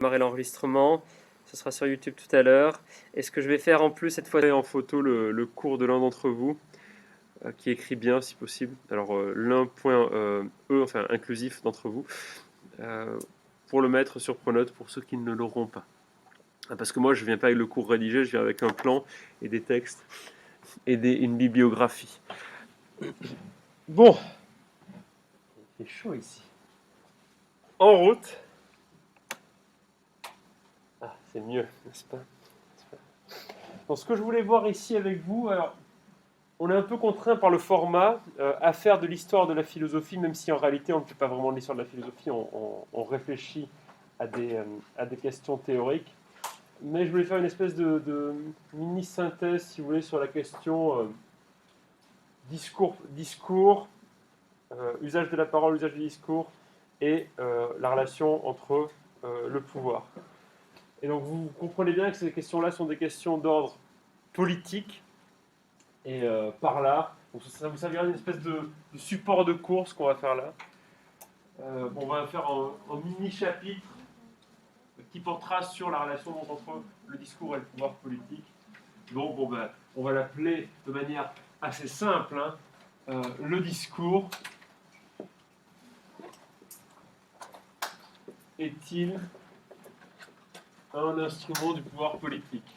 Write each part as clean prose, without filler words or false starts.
Démarrer l'enregistrement, ce sera sur YouTube tout à l'heure. Et ce que je vais faire en plus cette fois, en photo le cours de l'un d'entre vous qui écrit bien si possible. Alors l'un.e, enfin inclusif d'entre vous, euh, pour le mettre sur Pronote pour ceux qui ne l'auront pas. Parce que moi je viens pas avec le cours rédigé, je viens avec un plan et des textes et une bibliographie. Bon, il fait chaud ici. En route. Ah, c'est mieux, n'est-ce pas? Donc, ce que je voulais voir ici avec vous, alors, on est un peu contraint par le format à faire de l'histoire de la philosophie, même si en réalité on ne fait pas vraiment de l'histoire de la philosophie, on réfléchit à des questions théoriques. Mais je voulais faire une espèce de mini-synthèse, si vous voulez, sur la question discours, usage de la parole, usage du discours, et la relation entre le pouvoir. Et donc vous comprenez bien que ces questions-là sont des questions d'ordre politique, et par là, donc ça vous servira d'une espèce de support de course qu'on va faire là. On va faire un mini-chapitre qui portera sur la relation entre le discours et le pouvoir politique. Donc on va l'appeler de manière assez simple, hein, le discours est-il un instrument du pouvoir politique?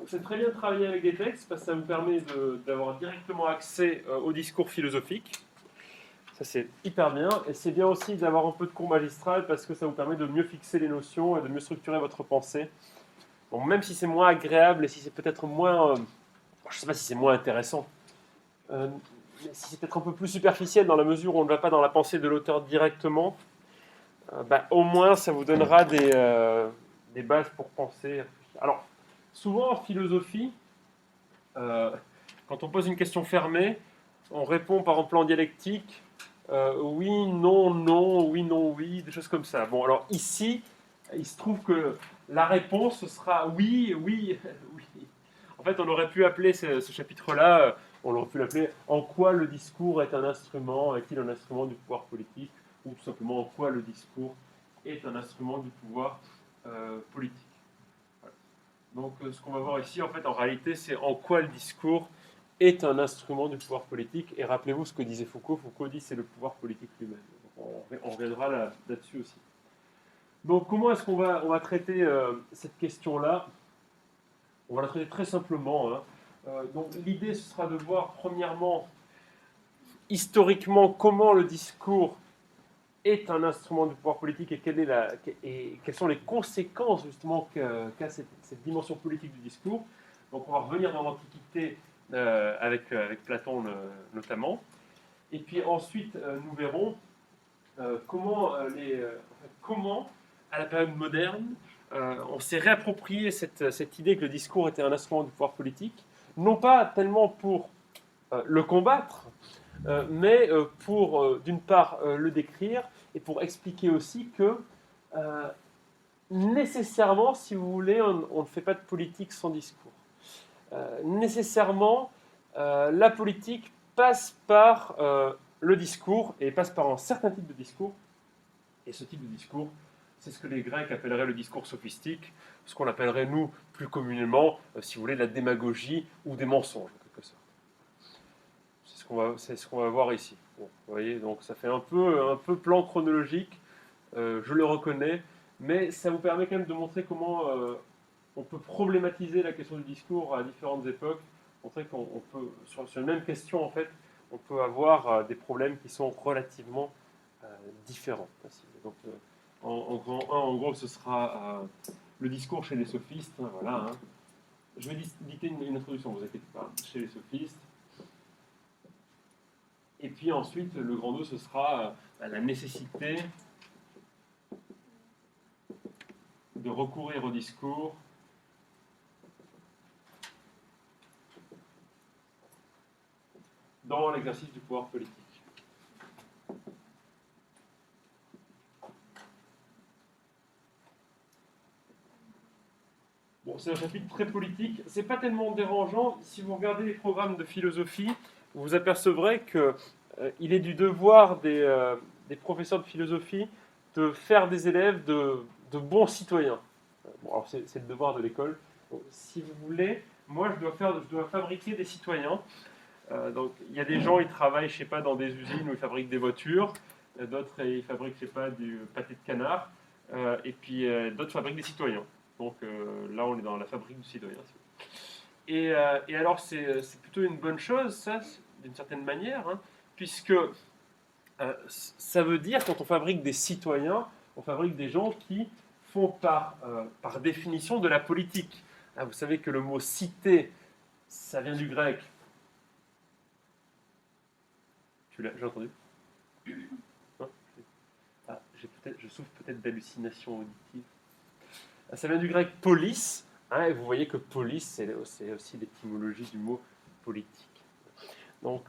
C'est très bien de travailler avec des textes parce que ça vous permet d'avoir directement accès au discours philosophique. Ça, c'est hyper bien. Et c'est bien aussi d'avoir un peu de cours magistral parce que ça vous permet de mieux fixer les notions et de mieux structurer votre pensée. Bon, même si c'est moins agréable et si c'est peut-être moins... je ne sais pas si c'est moins intéressant. Mais si c'est peut-être un peu plus superficiel dans la mesure où on ne va pas dans la pensée de l'auteur directement, au moins ça vous donnera des bases pour penser. Alors, souvent en philosophie, quand on pose une question fermée, on répond par exemple en dialectique, oui, non, non, oui, non, oui, des choses comme ça. Bon, alors ici, il se trouve que la réponse sera oui, oui, oui. En fait, on aurait pu appeler ce chapitre-là, on aurait pu l'appeler En quoi le discours est un instrument, est-il un instrument du pouvoir politique, ou tout simplement En quoi le discours est un instrument du pouvoir politique. Voilà. Donc, ce qu'on va voir ici, en fait, en réalité, c'est en quoi le discours est un instrument du pouvoir politique. Et rappelez-vous ce que disait Foucault. Foucault dit c'est le pouvoir politique lui-même. On reviendra là-dessus aussi. Donc, comment est-ce qu'on va traiter cette question-là? On va la traiter très simplement, hein. Donc, l'idée, ce sera de voir, premièrement, historiquement, comment le discours est un instrument du pouvoir politique et, quelles sont les conséquences justement qu'a cette dimension politique du discours. Donc on va revenir dans l'Antiquité avec Platon notamment. Et puis ensuite nous verrons comment à la période moderne on s'est réapproprié cette idée que le discours était un instrument du pouvoir politique, non pas tellement pour le combattre, mais pour, d'une part, le décrire et pour expliquer aussi que euh, nécessairement, si vous voulez, on ne fait pas de politique sans discours. Nécessairement, la politique passe par le discours et passe par un certain type de discours. Et ce type de discours, c'est ce que les Grecs appelleraient le discours sophistique, ce qu'on appellerait, nous, plus communément, si vous voulez, la démagogie ou des mensonges, en quelque sorte. C'est ce qu'on va voir ici. Bon, vous voyez, donc ça fait un peu plan chronologique, je le reconnais, mais ça vous permet quand même de montrer comment on peut problématiser la question du discours à différentes époques, montrer qu'on peut, sur une même question, en fait, on peut avoir des problèmes qui sont relativement différents. Donc, en grand 1, en gros, ce sera le discours chez les sophistes. Voilà, hein. Je vais dicter une introduction, vous inquiétez pas, chez les sophistes. Et puis ensuite, le grand 2, ce sera la nécessité de recourir au discours dans l'exercice du pouvoir politique. Bon, c'est un chapitre très politique. C'est pas tellement dérangeant. Si vous regardez les programmes de philosophie, vous vous apercevrez qu'il est du devoir des professeurs de philosophie de faire des élèves de bons citoyens. Bon, alors c'est le devoir de l'école. Donc, si vous voulez, moi je dois fabriquer des citoyens. Donc il y a des gens, ils travaillent, je sais pas, dans des usines où ils fabriquent des voitures. D'autres, ils fabriquent, je sais pas, du pâté de canard. Et puis d'autres fabriquent des citoyens. Donc là, on est dans la fabrique du citoyen. Et alors, c'est plutôt une bonne chose, ça, d'une certaine manière, hein, puisque ça veut dire, quand on fabrique des citoyens, on fabrique des gens qui font par définition de la politique. Ah, vous savez que le mot cité, ça vient du grec. J'ai entendu? Non. Ah, je souffre peut-être d'hallucinations auditives. Ah, ça vient du grec polis, hein, et vous voyez que police, c'est aussi l'étymologie du mot politique. Donc,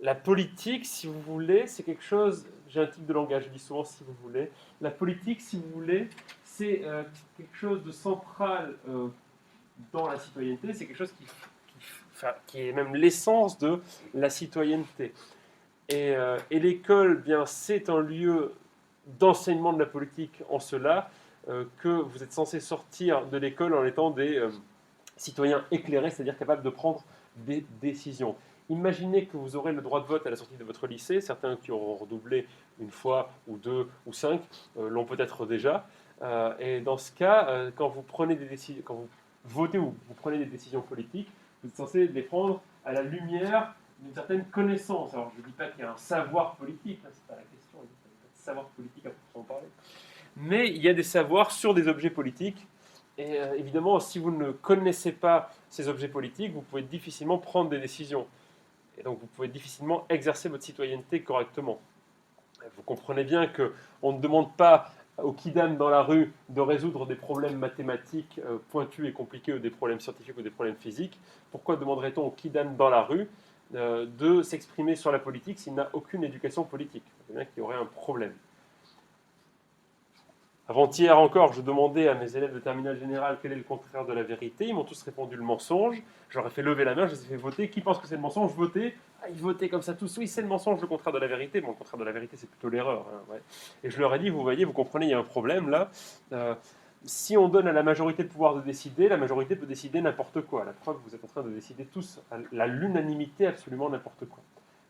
la politique, si vous voulez, c'est quelque chose. J'ai un type de langage, je dis souvent si vous voulez. La politique, si vous voulez, c'est quelque chose de central dans la citoyenneté. C'est quelque chose qui est même l'essence de la citoyenneté. Et l'école, bien, c'est un lieu d'enseignement de la politique en cela que vous êtes censé sortir de l'école en étant des citoyens éclairés, c'est-à-dire capables de prendre des décisions. Imaginez que vous aurez le droit de vote à la sortie de votre lycée. Certains qui auront redoublé une fois ou deux ou cinq l'ont peut-être déjà. Et dans ce cas, quand vous prenez des décisions, quand vous votez ou vous prenez des décisions politiques, vous êtes censé les prendre à la lumière d'une certaine connaissance. Alors je ne dis pas qu'il y a un savoir politique, hein, c'est pas la question, il n'y a pas de savoir politique à proprement parler. Mais il y a des savoirs sur des objets politiques. Et évidemment, si vous ne connaissez pas ces objets politiques, vous pouvez difficilement prendre des décisions. Et donc vous pouvez difficilement exercer votre citoyenneté correctement. Vous comprenez bien qu'on ne demande pas aux kidam dans la rue de résoudre des problèmes mathématiques pointus et compliqués ou des problèmes scientifiques ou des problèmes physiques. Pourquoi demanderait-on aux kidam dans la rue de s'exprimer sur la politique s'il n'a aucune éducation politique? Vous voyez bien qu'il y aurait un problème. Avant-hier encore, je demandais à mes élèves de terminale générale quel est le contraire de la vérité. Ils m'ont tous répondu le mensonge. J'aurais fait lever la main, je les ai fait voter. Qui pense que c'est le mensonge? Votez. Ah, ils votaient comme ça tous. Oui, c'est le mensonge, le contraire de la vérité. Bon, le contraire de la vérité, c'est plutôt l'erreur. Hein, ouais. Et je leur ai dit, vous voyez, vous comprenez, il y a un problème là. Si on donne à la majorité le pouvoir de décider, la majorité peut décider n'importe quoi. La preuve, vous êtes en train de décider tous à l'unanimité absolument n'importe quoi.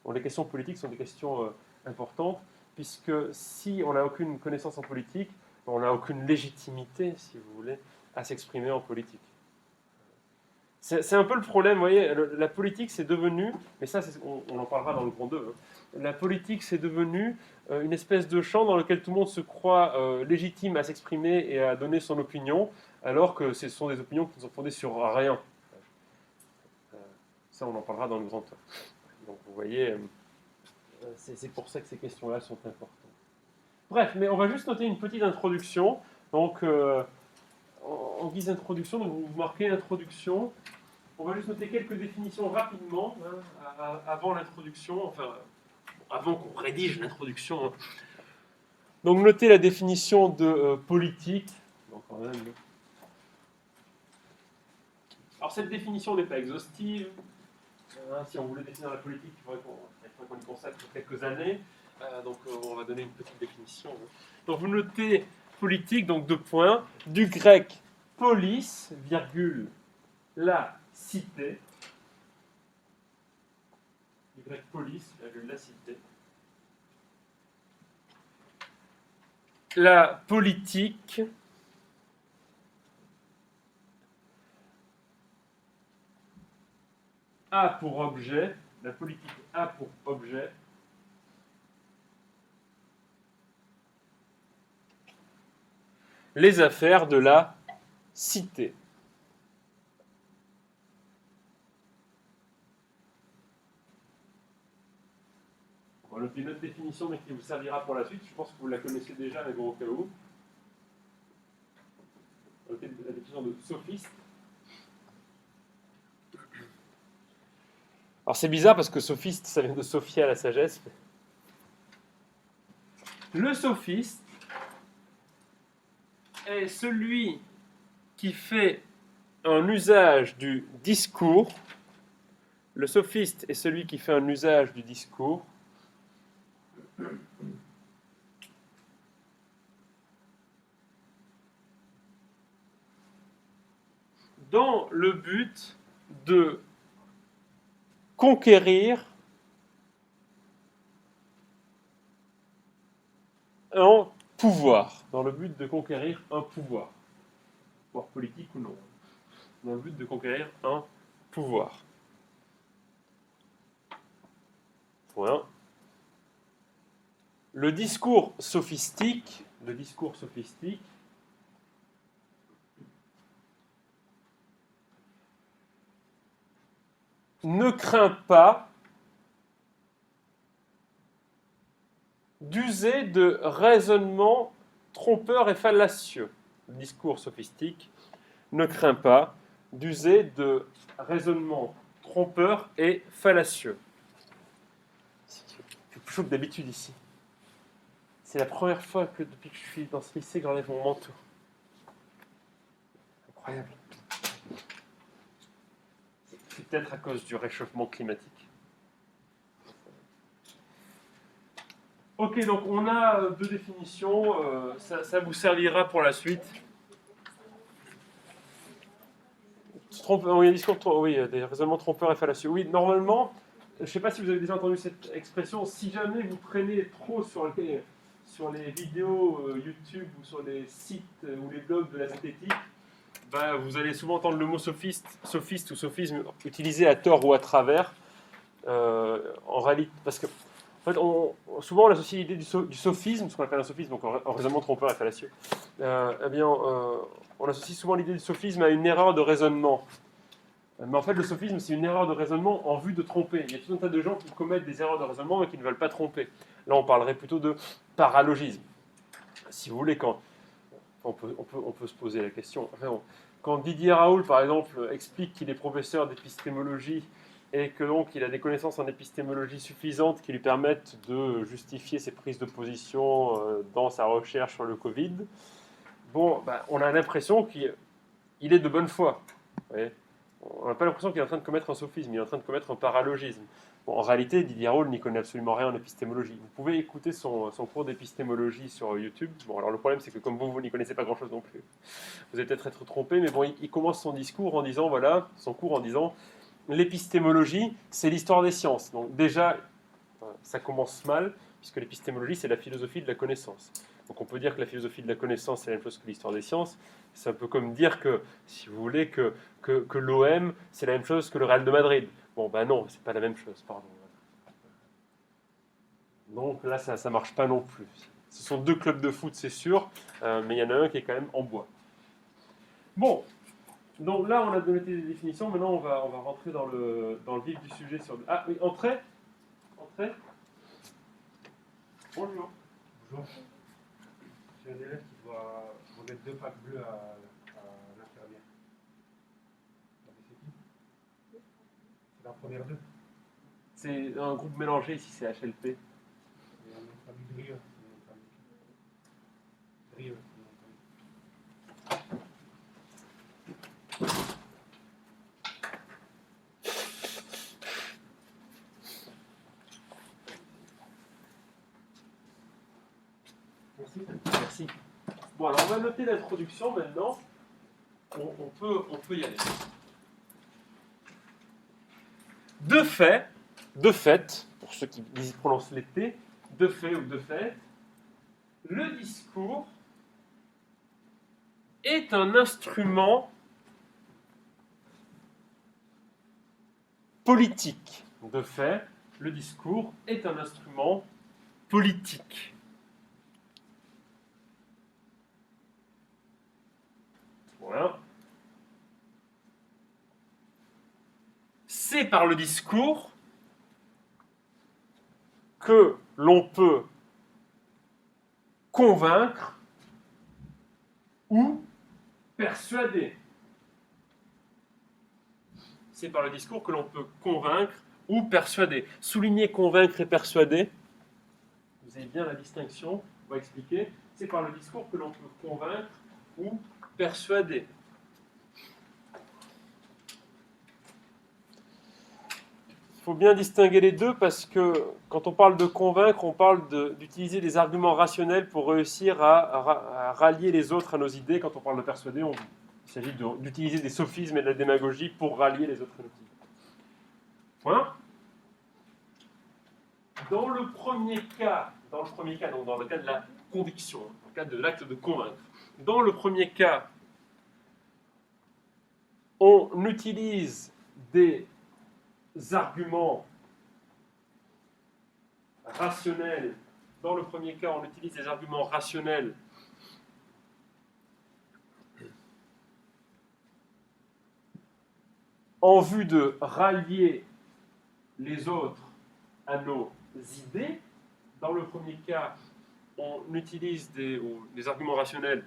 Bon, les questions politiques sont des questions importantes, puisque si on n'a aucune connaissance en politique, on n'a aucune légitimité, si vous voulez, à s'exprimer en politique. C'est un peu le problème, vous voyez, la politique c'est devenu, mais ça on en parlera dans le point 2, hein, la politique c'est devenu une espèce de champ dans lequel tout le monde se croit légitime à s'exprimer et à donner son opinion, alors que ce sont des opinions qui ne sont fondées sur rien. Ça on en parlera dans le grand 1. Donc vous voyez, c'est pour ça que ces questions-là sont importantes. Bref, mais on va juste noter une petite introduction. Donc, en guise d'introduction, donc vous marquez l'introduction. On va juste noter quelques définitions rapidement, hein, avant l'introduction, enfin, avant qu'on rédige l'introduction. Hein. Donc, notez la définition de politique. Donc, quand même, alors, cette définition n'est pas exhaustive. Hein, si on voulait définir la politique, il faudrait qu'on y consacre quelques années. Donc on va donner une petite définition. Donc vous notez politique, donc 2 points, du grec polis, virgule, la cité. Du grec polis, virgule, la cité. La politique a pour objet, la politique a pour objet les affaires de la cité. On va noter une autre définition, mais qui vous servira pour la suite. Je pense que vous la connaissez déjà, mais bon, au cas où. On va noter la définition de sophiste. Alors c'est bizarre parce que sophiste, ça vient de Sophia, la sagesse. Le sophiste est celui qui fait un usage du discours Le sophiste est celui qui fait un usage du discours dans le but de conquérir un pouvoir. Dans le but de conquérir un pouvoir. Pouvoir politique ou non. Dans le but de conquérir un pouvoir. Voilà. Le discours sophistique ne craint pas d'user de raisonnements trompeurs et fallacieux. Le discours sophistique ne craint pas d'user de raisonnements trompeurs et fallacieux. C'est plus chaud que d'habitude ici. C'est la première fois que depuis que je suis dans ce lycée que j'enlève mon manteau. Incroyable. C'est peut-être à cause du réchauffement climatique. Ok, donc on a deux définitions, ça vous servira pour la suite. Oui, des raisonnements trompeurs et fallacieux. Oui, normalement, je ne sais pas si vous avez déjà entendu cette expression, si jamais vous traînez trop sur les vidéos YouTube ou sur les sites ou les blogs de la zététique, bah, vous allez souvent entendre le mot sophiste ou sophisme utilisé à tort ou à travers. En réalité, parce que en fait, souvent on associe l'idée du sophisme, ce qu'on appelle un sophisme, donc en raisonnement trompeur et fallacieux. On associe souvent l'idée du sophisme à une erreur de raisonnement. Mais en fait, le sophisme, c'est une erreur de raisonnement en vue de tromper. Il y a tout un tas de gens qui commettent des erreurs de raisonnement mais qui ne veulent pas tromper. Là, on parlerait plutôt de paralogisme. Si vous voulez, quand on peut se poser la question. Enfin, quand Didier Raoult, par exemple, explique qu'il est professeur d'épistémologie et que donc il a des connaissances en épistémologie suffisantes qui lui permettent de justifier ses prises de position dans sa recherche sur le Covid, bon, on a l'impression qu'il est de bonne foi. Vous voyez, on n'a pas l'impression qu'il est en train de commettre un sophisme, il est en train de commettre un paralogisme. Bon, en réalité, Didier Raoult n'y connaît absolument rien en épistémologie. Vous pouvez écouter son cours d'épistémologie sur YouTube. Bon, alors le problème, c'est que comme vous n'y connaissez pas grand-chose non plus, vous allez peut-être être trompé, mais bon, il commence son discours en disant, l'épistémologie, c'est l'histoire des sciences. Donc déjà, ça commence mal, puisque l'épistémologie, c'est la philosophie de la connaissance. Donc on peut dire que la philosophie de la connaissance, c'est la même chose que l'histoire des sciences. C'est un peu comme dire que, si vous voulez, que l'OM, c'est la même chose que le Real de Madrid. Bon, non, c'est pas la même chose, pardon. Donc là, ça ne marche pas non plus. Ce sont deux clubs de foot, c'est sûr, mais il y en a un qui est quand même en bois. Bon, donc là, on a donné des définitions. Maintenant, on va rentrer dans le vif du sujet. Ah oui, entrée. Bonjour. Bonjour. J'ai un élève qui doit remettre 2 packs bleus à l'infirmière. C'est qui? C'est la première 2. C'est un groupe mélangé ici, c'est HLP. Et un autre famille Drieux. Drieux. Merci. Bon, alors on va noter l'introduction maintenant. On peut y aller. De fait, pour ceux qui prononcent les T, de fait ou de fait, le discours est un instrument politique. De fait, le discours est un instrument politique. Voilà. C'est par le discours que l'on peut convaincre ou persuader. C'est par le discours que l'on peut convaincre ou persuader. Souligner convaincre et persuader, vous avez bien la distinction, on va expliquer. C'est par le discours que l'on peut convaincre ou persuader. faut bien distinguer les deux parce que quand on parle de convaincre, on parle d'utiliser des arguments rationnels pour réussir à rallier les autres à nos idées. Quand on parle de persuader, il s'agit d'utiliser des sophismes et de la démagogie pour rallier les autres à nos idées. Point. Dans le premier cas, donc dans le cas de la conviction, dans le cas de l'acte de convaincre, dans le premier cas, on utilise des arguments rationnels. Dans le premier cas, on utilise des arguments rationnels en vue de rallier les autres à nos idées. Dans le premier cas, on utilise des arguments rationnels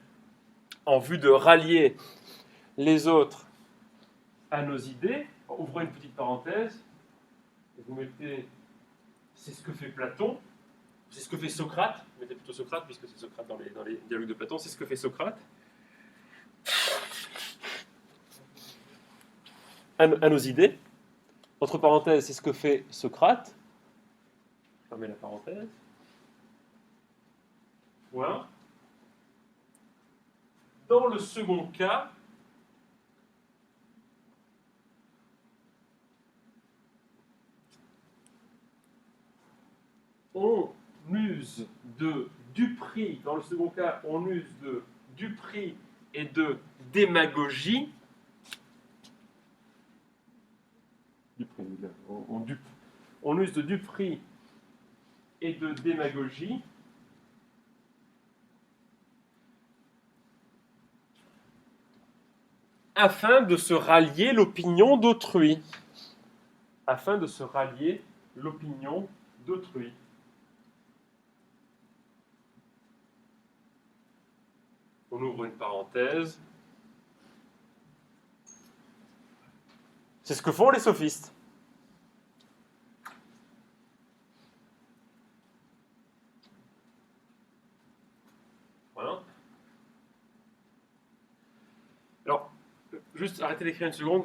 en vue de rallier les autres à nos idées. Ouvrez une petite parenthèse, et vous mettez « c'est ce que fait Platon », c'est ce que fait Socrate, vous mettez plutôt Socrate, puisque c'est Socrate dans les dialogues de Platon, c'est ce que fait Socrate, à nos idées. Entre parenthèses, c'est ce que fait Socrate. Fermez la parenthèse. Voilà. Dans le second cas, on use du prix, dans le second cas, on use du prix et de démagogie. On use de du prix et de démagogie afin de se rallier l'opinion d'autrui. Afin de se rallier l'opinion d'autrui. On ouvre une parenthèse. C'est ce que font les sophistes. Voilà. Alors, juste arrêtez d'écrire une seconde.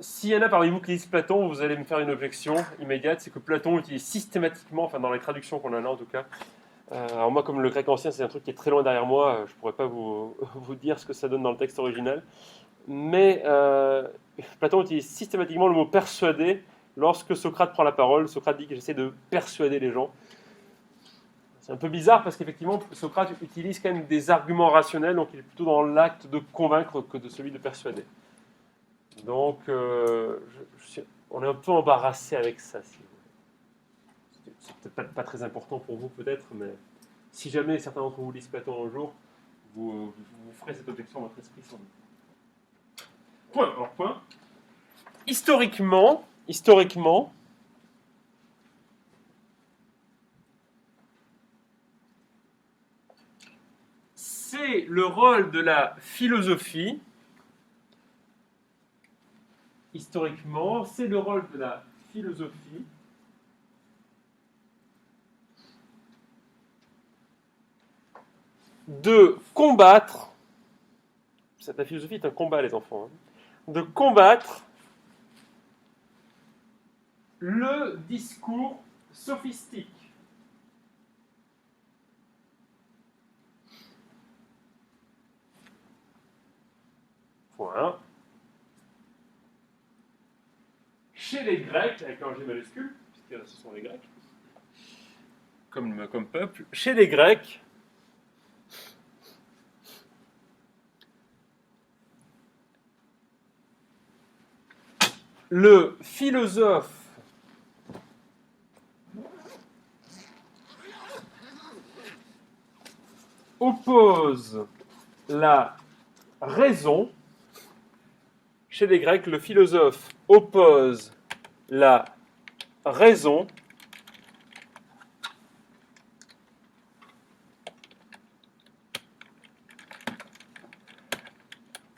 S'il y en a parmi vous qui lisent Platon, vous allez me faire une objection immédiate, c'est que Platon utilise systématiquement, enfin dans les traductions qu'on en a en tout cas, alors moi comme le grec ancien c'est un truc qui est très loin derrière moi, je ne pourrais pas vous dire ce que ça donne dans le texte original, mais Platon utilise systématiquement le mot persuader lorsque Socrate prend la parole. Socrate dit que j'essaie de persuader les gens. C'est un peu bizarre parce qu'effectivement Socrate utilise quand même des arguments rationnels, donc il est plutôt dans l'acte de convaincre que de celui de persuader. Donc on est un peu embarrassé avec ça, si vous voulez. C'est peut-être pas très important pour vous peut-être, mais si jamais certains d'entre vous lisent Platon un jour, vous ferez cette objection dans votre esprit sans doute. Point. Alors, point. Historiquement, c'est le rôle de la philosophie. Historiquement, c'est le rôle de la philosophie de combattre. La philosophie est un combat, les enfants. De combattre le discours sophistique. Point. Chez les Grecs, avec un G majuscule, puisque ce sont les Grecs, comme peuple, chez les Grecs, le philosophe oppose la raison. Chez les Grecs, le philosophe oppose la raison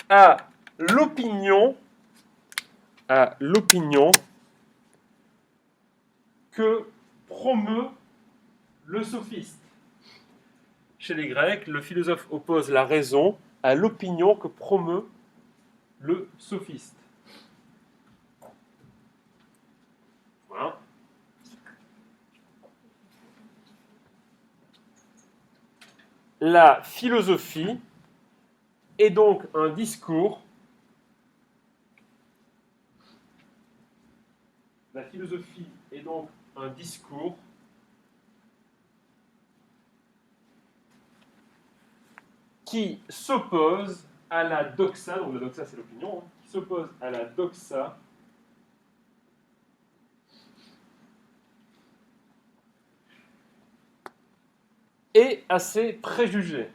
à l'opinion que promeut le sophiste. Chez les Grecs, le philosophe oppose la raison à l'opinion que promeut le sophiste. la philosophie est donc un discours. La philosophie est donc un discours qui s'oppose à la doxa, donc la doxa c'est l'opinion, hein, qui s'oppose à la doxa et à ses préjugés.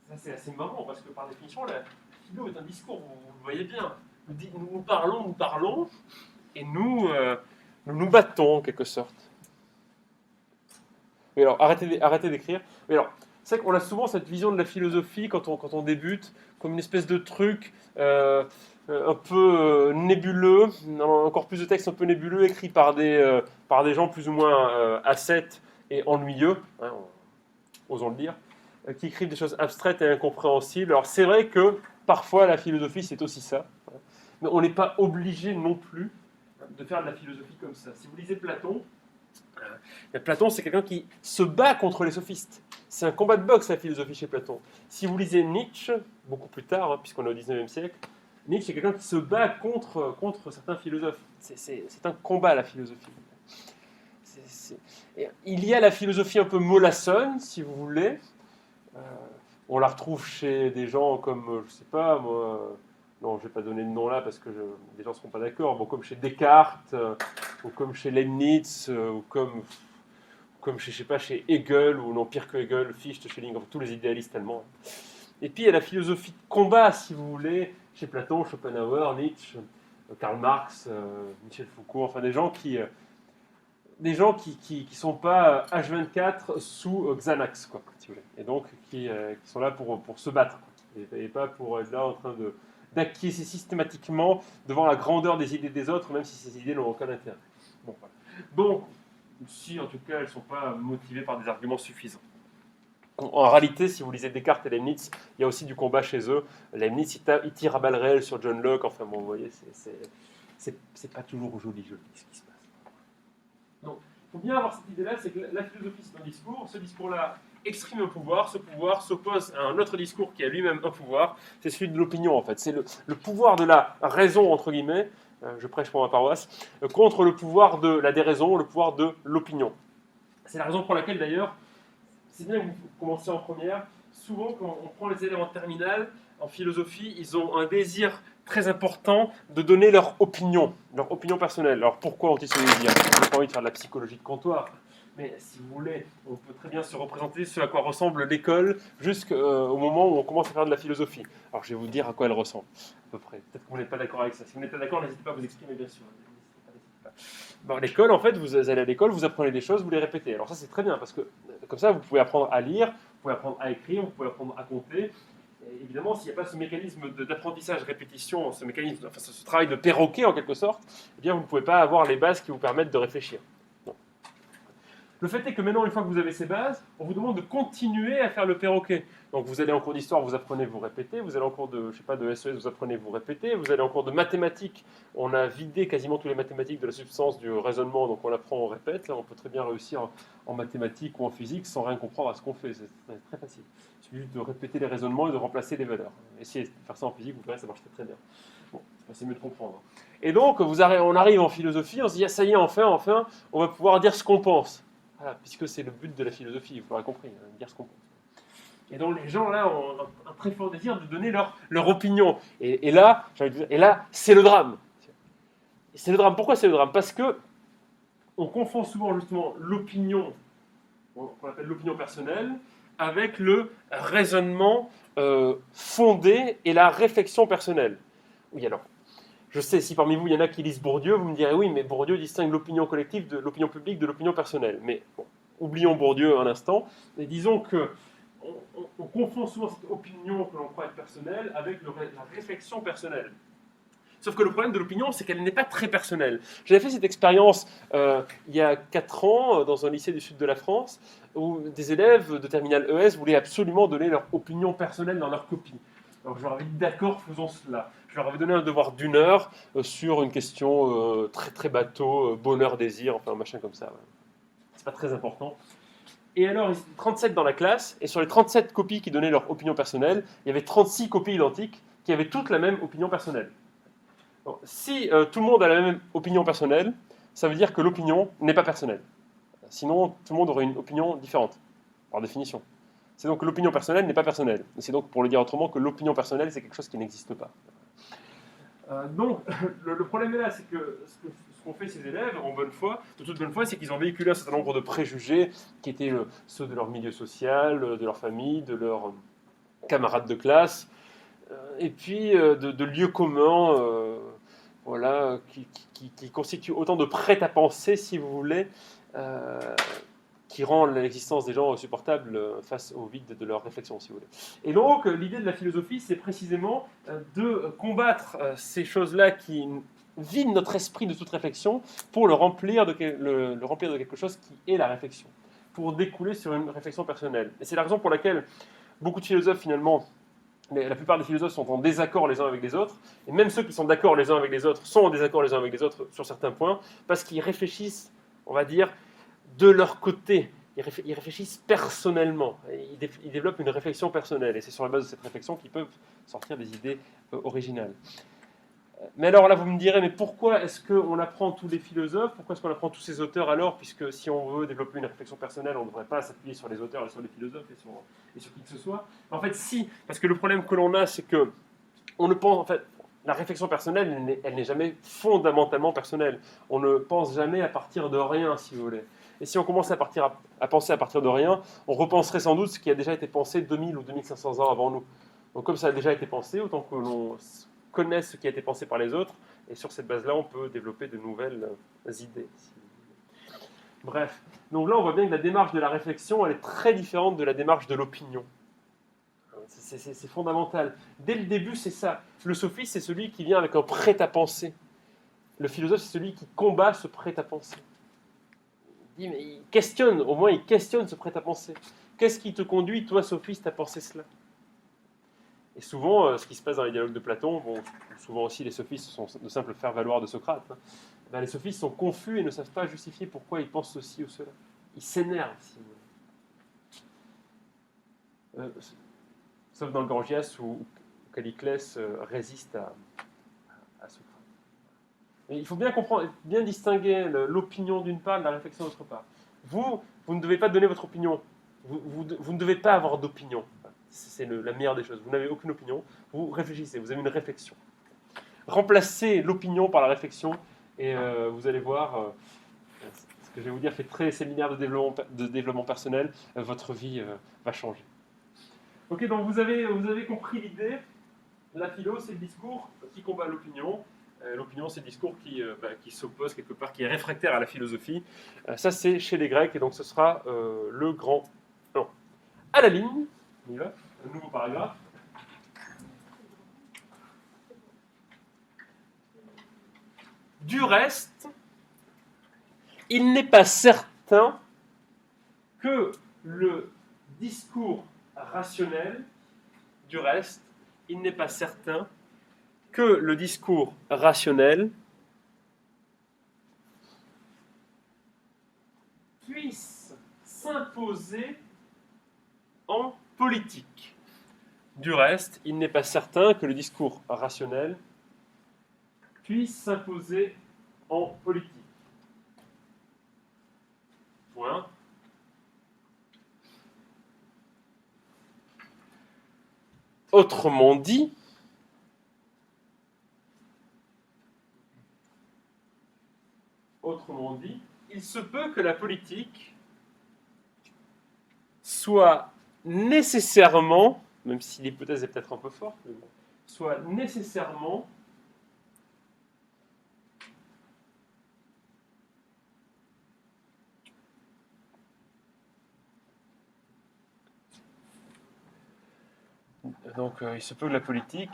Ça c'est assez marrant parce que par définition la philo est un discours, vous le voyez bien. Nous parlons, et nous battons en quelque sorte. Mais alors, arrêtez d'écrire. Mais alors, c'est vrai qu'on a souvent cette vision de la philosophie quand on débute, comme une espèce de truc un peu nébuleux, encore plus de textes un peu nébuleux, écrits par des gens plus ou moins ascètes et ennuyeux, hein, osons le dire, qui écrivent des choses abstraites et incompréhensibles. Alors c'est vrai que parfois la philosophie c'est aussi ça, hein, mais on n'est pas obligé non plus de faire de la philosophie comme ça. Si vous lisez Platon, Platon, c'est quelqu'un qui se bat contre les sophistes. C'est un combat de boxe, la philosophie chez Platon. Si vous lisez Nietzsche, beaucoup plus tard, hein, puisqu'on est au XIXe siècle, Nietzsche, c'est quelqu'un qui se bat contre certains philosophes. C'est un combat, la philosophie. Il y a la philosophie un peu mollassonne, si vous voulez. On la retrouve chez des gens comme, je sais pas, moi... Non, je ne vais pas donner de nom là parce que les gens ne seront pas d'accord. Bon, comme chez Descartes, ou comme chez Leibniz, ou comme chez, je sais pas, chez Hegel, ou non, pire que Hegel, Fichte, Schelling, tous les idéalistes allemands. Et puis il y a la philosophie de combat, si vous voulez, chez Platon, Schopenhauer, Nietzsche, Karl Marx, Michel Foucault, enfin des gens qui sont pas H24 sous Xanax, quoi, si vous voulez. Et donc qui sont là pour se battre, quoi. Et pas pour être là en train d'acquiescer systématiquement devant la grandeur des idées des autres, même si ces idées n'ont aucun intérêt. Bon, voilà. Donc, si en tout cas elles ne sont pas motivées par des arguments suffisants. En réalité, si vous lisez Descartes et Leibniz, il y a aussi du combat chez eux. Leibniz, il tire à balles réelles sur John Locke, enfin bon, vous voyez, c'est pas toujours joli ce qui se passe. Donc, il faut bien avoir cette idée-là, c'est que la philosophie c'est un discours, ce discours-là exprime un pouvoir, ce pouvoir s'oppose à un autre discours qui a lui-même un pouvoir, c'est celui de l'opinion en fait, c'est le pouvoir de la raison entre guillemets, je prêche pour ma paroisse, contre le pouvoir de la déraison, le pouvoir de l'opinion. C'est la raison pour laquelle d'ailleurs, c'est bien que vous commencez en première, souvent quand on prend les élèves en terminale, en philosophie, ils ont un désir très important de donner leur opinion personnelle. Alors pourquoi ont-ils ce désir ? Je n'ai pas envie de faire de la psychologie de comptoir, mais si vous voulez, on peut très bien se représenter ce à quoi ressemble l'école jusqu'au moment où on commence à faire de la philosophie. Alors je vais vous dire à quoi elle ressemble, à peu près. Peut-être que vous n'êtes pas d'accord avec ça. Si vous n'êtes pas d'accord, n'hésitez pas à vous exprimer, bien sûr. Bon, l'école, en fait, vous allez à l'école, vous apprenez des choses, vous les répétez. Alors ça, c'est très bien, parce que comme ça, vous pouvez apprendre à lire, vous pouvez apprendre à écrire, vous pouvez apprendre à compter. Et évidemment, s'il n'y a pas ce mécanisme d'apprentissage, répétition, ce mécanisme, enfin, ce travail de perroquet, en quelque sorte, eh bien, vous ne pouvez pas avoir les bases qui vous permettent de réfléchir. Bon. Le fait est que maintenant, une fois que vous avez ces bases, on vous demande de continuer à faire le perroquet. Donc vous allez en cours d'histoire, vous apprenez, vous répétez. Vous allez en cours de, je sais pas, de SES, vous apprenez, vous répétez. Vous allez en cours de mathématiques. On a vidé quasiment tous les mathématiques de la substance du raisonnement, donc on apprend, on répète. Là, on peut très bien réussir en mathématiques ou en physique sans rien comprendre à ce qu'on fait. C'est très facile. Il suffit juste de répéter les raisonnements et de remplacer les valeurs. Essayez de faire ça en physique, vous verrez, ça marche très bien. Bon, c'est mieux de comprendre. Et donc, on arrive en philosophie, on se dit, ah, ça y est, enfin, on va pouvoir dire ce qu'on pense. Voilà, puisque c'est le but de la philosophie, vous l'aurez compris, hein, dire ce qu'on pense. Et donc les gens là ont un très fort désir de donner leur opinion. Et là, c'est le drame. C'est le drame. Pourquoi c'est le drame ? Parce que on confond souvent justement l'opinion, qu'on appelle l'opinion personnelle, avec le raisonnement fondé et la réflexion personnelle. Oui, alors, je sais, si parmi vous il y en a qui lisent Bourdieu, vous me direz oui, mais Bourdieu distingue l'opinion collective de l'opinion publique de l'opinion personnelle. Mais bon, oublions Bourdieu un instant, et disons que on confond souvent cette opinion que l'on croit être personnelle avec la réflexion personnelle. Sauf que le problème de l'opinion, c'est qu'elle n'est pas très personnelle. J'avais fait cette expérience il y a 4 ans dans un lycée du sud de la France, où des élèves de terminale ES voulaient absolument donner leur opinion personnelle dans leur copie. Alors je leur avais dit d'accord, faisons cela. Je leur avais donné un devoir d'1 heure sur une question très très bateau, bonheur, désir, enfin un machin comme ça. Ouais. C'est pas très important. Et alors, ils étaient 37 dans la classe, et sur les 37 copies qui donnaient leur opinion personnelle, il y avait 36 copies identiques qui avaient toutes la même opinion personnelle. Donc, si tout le monde a la même opinion personnelle, ça veut dire que l'opinion n'est pas personnelle. Sinon, tout le monde aurait une opinion différente, par définition. C'est donc que l'opinion personnelle n'est pas personnelle. Et c'est donc, pour le dire autrement, que l'opinion personnelle, c'est quelque chose qui n'existe pas. Donc, le problème est là, c'est que ce qu'ont fait ces élèves, en bonne foi, de toute bonne foi, c'est qu'ils ont véhiculé un certain nombre de préjugés qui étaient ceux de leur milieu social, de leur famille, de leurs camarades de classe, et puis de lieux communs, voilà, qui constituent autant de prêt-à-penser, si vous voulez, qui rend l'existence des gens supportable face au vide de leur réflexion, si vous voulez. Et donc, l'idée de la philosophie, c'est précisément de combattre ces choses-là qui vident notre esprit de toute réflexion pour le remplir de quelque chose qui est la réflexion, pour découler sur une réflexion personnelle. Et c'est la raison pour laquelle beaucoup de philosophes, finalement, la plupart des philosophes sont en désaccord les uns avec les autres, et même ceux qui sont d'accord les uns avec les autres sont en désaccord les uns avec les autres sur certains points, parce qu'ils réfléchissent, on va dire, de leur côté. Ils réfléchissent personnellement, ils développent une réflexion personnelle, et c'est sur la base de cette réflexion qu'ils peuvent sortir des idées originales. Mais alors là, vous me direz, mais pourquoi est-ce qu'on apprend tous les philosophes? Pourquoi est-ce qu'on apprend tous ces auteurs alors? Puisque si on veut développer une réflexion personnelle, on ne devrait pas s'appuyer sur les auteurs et sur les philosophes et sur qui que ce soit. En fait, si, parce que le problème que l'on a, c'est que on ne pense, en fait, la réflexion personnelle, elle n'est jamais fondamentalement personnelle. On ne pense jamais à partir de rien, si vous voulez. Et si on commence à penser à partir de rien, on repenserait sans doute ce qui a déjà été pensé 2000 ou 2500 ans avant nous. Donc comme ça a déjà été pensé, autant que l'on connaisse ce qui a été pensé par les autres, et sur cette base-là, on peut développer de nouvelles idées. Bref, donc là, on voit bien que la démarche de la réflexion, elle est très différente de la démarche de l'opinion. C'est fondamental. Dès le début, c'est ça. Le sophiste, c'est celui qui vient avec un prêt-à-penser. Le philosophe, c'est celui qui combat ce prêt-à-penser. Il dit, mais il questionne, au moins il questionne ce prêt-à-penser. Qu'est-ce qui te conduit, toi, sophiste, à penser cela? Et souvent, ce qui se passe dans les dialogues de Platon, bon, souvent aussi les sophistes sont de simples faire-valoir de Socrate, hein, ben, les sophistes sont confus et ne savent pas justifier pourquoi ils pensent ceci ou cela. Ils s'énervent, si vous voulez. Sauf dans le Gorgias où Calliclès résiste à Socrate. Et il faut bien comprendre, bien distinguer l'opinion d'une part de la réflexion d'autre part. Vous ne devez pas donner votre opinion. Vous ne devez pas avoir d'opinion. C'est la meilleure des choses. Vous n'avez aucune opinion. Vous réfléchissez, vous avez une réflexion. Remplacez l'opinion par la réflexion et vous allez voir, ce que je vais vous dire fait très séminaire de développement personnel, votre vie va changer. Ok, donc vous avez compris l'idée. La philo, c'est le discours qui combat l'opinion. L'opinion, c'est le discours qui s'oppose quelque part, qui est réfractaire à la philosophie. Ça, c'est chez les Grecs, et donc ce sera le grand... Non, à la ligne, on y va, un nouveau paragraphe. Du reste, il n'est pas certain que le discours rationnel, du reste, il n'est pas certain que le discours rationnel puisse s'imposer en politique. Du reste, il n'est pas certain que le discours rationnel puisse s'imposer en politique. Point. Autrement dit, il se peut que la politique soit nécessairement, même si l'hypothèse est peut-être un peu forte, mais bon, soit nécessairement donc il se peut que la politique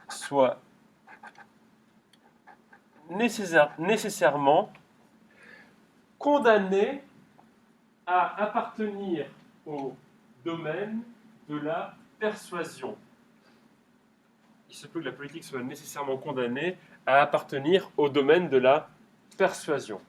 soit nécessairement condamnée à appartenir au domaine de la persuasion. Il se peut que la politique soit nécessairement condamnée à appartenir au domaine de la persuasion.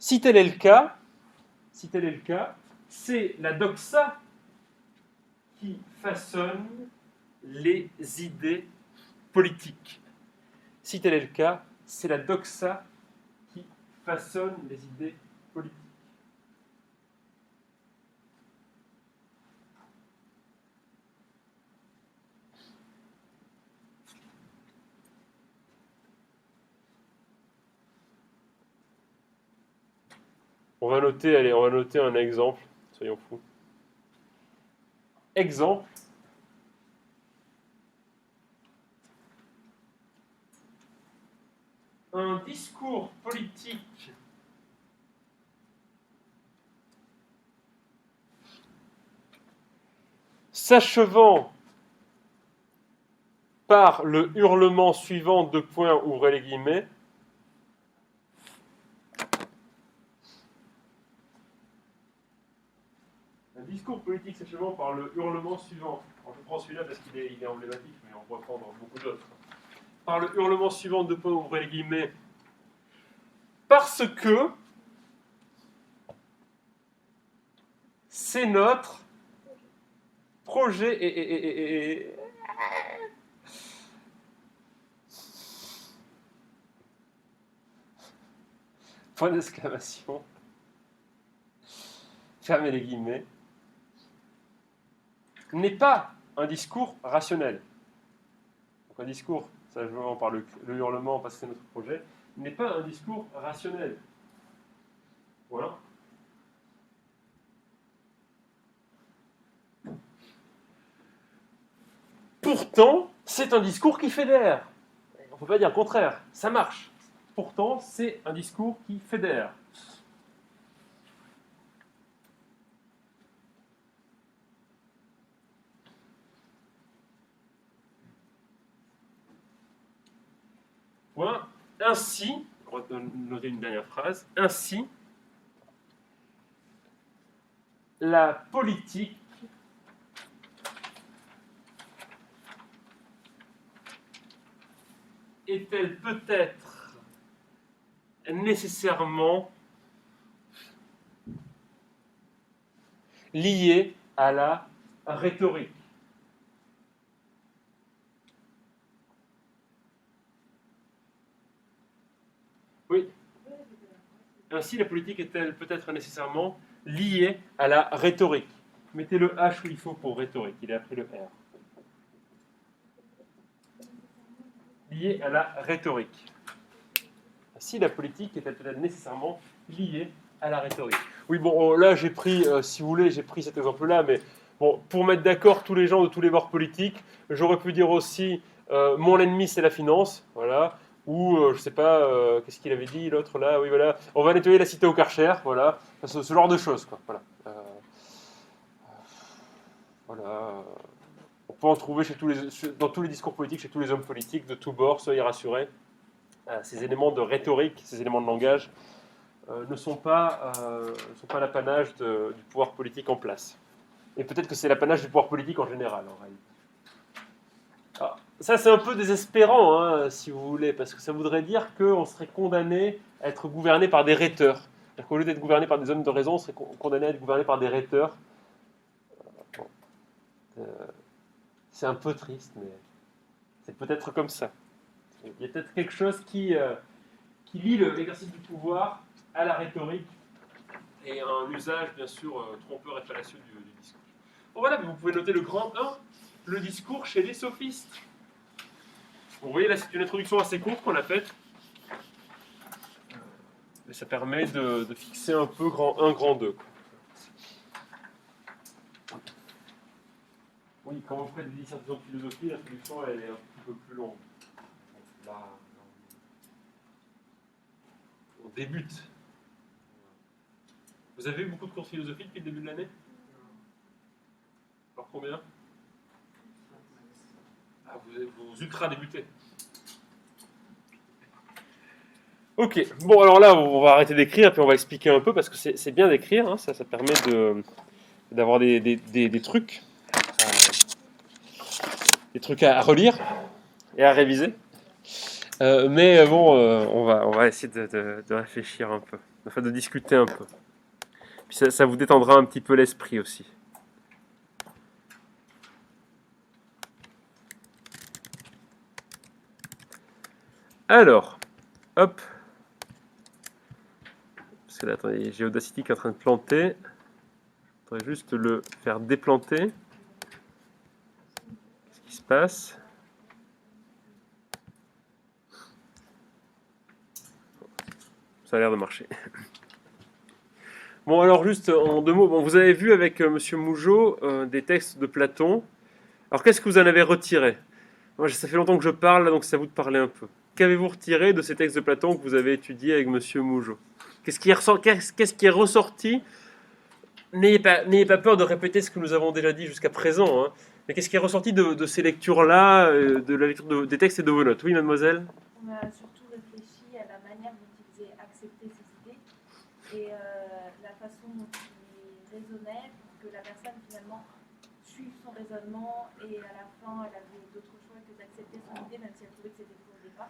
Si tel est le cas, c'est la doxa qui façonne les idées politiques. Si tel est le cas, c'est la doxa qui façonne les idées politiques. On va noter un exemple, soyons fous. Exemple. Un discours politique s'achevant par le hurlement suivant, deux points, ouvrez les guillemets. Un discours politique s'achevant par le hurlement suivant. Alors, je prends celui-là parce qu'il est emblématique, mais on pourrait prendre beaucoup d'autres. Par le hurlement suivant, deux points, ouvrez les guillemets. Parce que c'est notre projet et point d'exclamation. Fermez les guillemets. N'est pas un discours rationnel. Donc un discours, ça je vois par le hurlement parce que c'est notre projet, n'est pas un discours rationnel. Voilà. Pourtant, c'est un discours qui fédère. On ne peut pas dire le contraire, ça marche. Pourtant, c'est un discours qui fédère. Point. Ainsi, on va noter une dernière phrase, ainsi, la politique est-elle peut-être nécessairement liée à la rhétorique? Oui. Ainsi, la politique est-elle peut-être nécessairement liée à la rhétorique? Mettez le H où il faut pour rhétorique, il a appris le R. Liée à la rhétorique. Ainsi, la politique est-elle peut-être nécessairement liée à la rhétorique? Oui, bon, là, j'ai pris, si vous voulez, j'ai pris cet exemple-là, mais bon, pour mettre d'accord tous les gens de tous les bords politiques, j'aurais pu dire aussi mon ennemi, c'est la finance, voilà. Ou, je sais pas, qu'est-ce qu'il avait dit, l'autre là, oui, voilà, on va nettoyer la cité au Karcher, voilà, ce genre de choses, quoi, voilà. Voilà. On peut en trouver dans tous les discours politiques, chez tous les hommes politiques, de tous bords, soyez rassurés. Ces éléments de rhétorique, ces éléments de langage, ne sont pas l'apanage du pouvoir politique en place. Et peut-être que c'est l'apanage du pouvoir politique en général, en réalité. Alors, ça, c'est un peu désespérant, hein, si vous voulez, parce que ça voudrait dire qu'on serait condamné à être gouverné par des rhéteurs. C'est-à-dire qu'au lieu d'être gouverné par des hommes de raison, on serait condamné à être gouverné par des rhéteurs. Bon. C'est un peu triste, mais c'est peut-être comme ça. Il y a peut-être quelque chose qui lie l'exercice du pouvoir à la rhétorique et à un usage, bien sûr, trompeur et fallacieux du discours. Bon, voilà, vous pouvez noter le grand 1, le discours chez les sophistes. Vous voyez, là, c'est une introduction assez courte qu'on a faite. Mais ça permet de fixer un peu grand 1, grand 2. Oui, quand vous faites des dissertations de philosophie, l'introduction, elle est un petit peu plus longue. Là, on débute. Vous avez eu beaucoup de cours de philosophie depuis le début de l'année? Alors combien? Ah, vous ultra débutez. Ok, bon alors là on va arrêter d'écrire puis on va expliquer un peu parce que c'est bien d'écrire, hein, ça permet d'avoir des trucs à relire et à réviser. Mais bon, on va essayer de réfléchir un peu, enfin de discuter un peu. Puis ça vous détendra un petit peu l'esprit aussi. Alors, hop. Parce que là, attendez, j'ai Audacity qui est en train de planter. Je voudrais juste le faire déplanter. Qu'est-ce qui se passe? Ça a l'air de marcher. Bon, alors juste en deux mots, bon, vous avez vu avec Monsieur Mougeot des textes de Platon. Alors qu'est-ce que vous en avez retiré? Moi, ça fait longtemps que je parle, donc c'est à vous de parler un peu. Qu'avez-vous retiré de ces textes de Platon que vous avez étudiés avec Monsieur Mougeot? Qu'est-ce qui est ressorti? N'ayez pas peur de répéter ce que nous avons déjà dit jusqu'à présent, hein. Mais qu'est-ce qui est ressorti de ces lectures-là, de la lecture des textes et de vos notes? Oui, mademoiselle? On a surtout réfléchi à la manière dont il faisait accepter ses idées et la façon dont il raisonnait pour que la personne finalement suive son raisonnement et à la fin elle avait d'autres choix que d'accepter son idée même si elle trouvait que c'était faux au départ.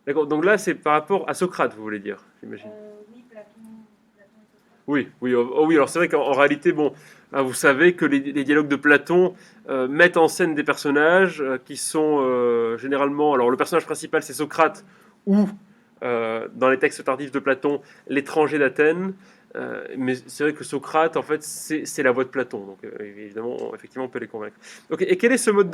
D'accord, donc là c'est par rapport à Socrate, vous voulez dire, j'imagine. Oui, Platon et Socrate. Oui, oui, oui. Alors c'est vrai qu'en réalité, bon, vous savez que les dialogues de Platon mettent en scène des personnages qui sont généralement. Alors le personnage principal c'est Socrate ou dans les textes tardifs de Platon l'étranger d'Athènes. Mais c'est vrai que Socrate, en fait, c'est la voix de Platon. Donc évidemment, effectivement, on peut les convaincre. Ok, et quel est ce mode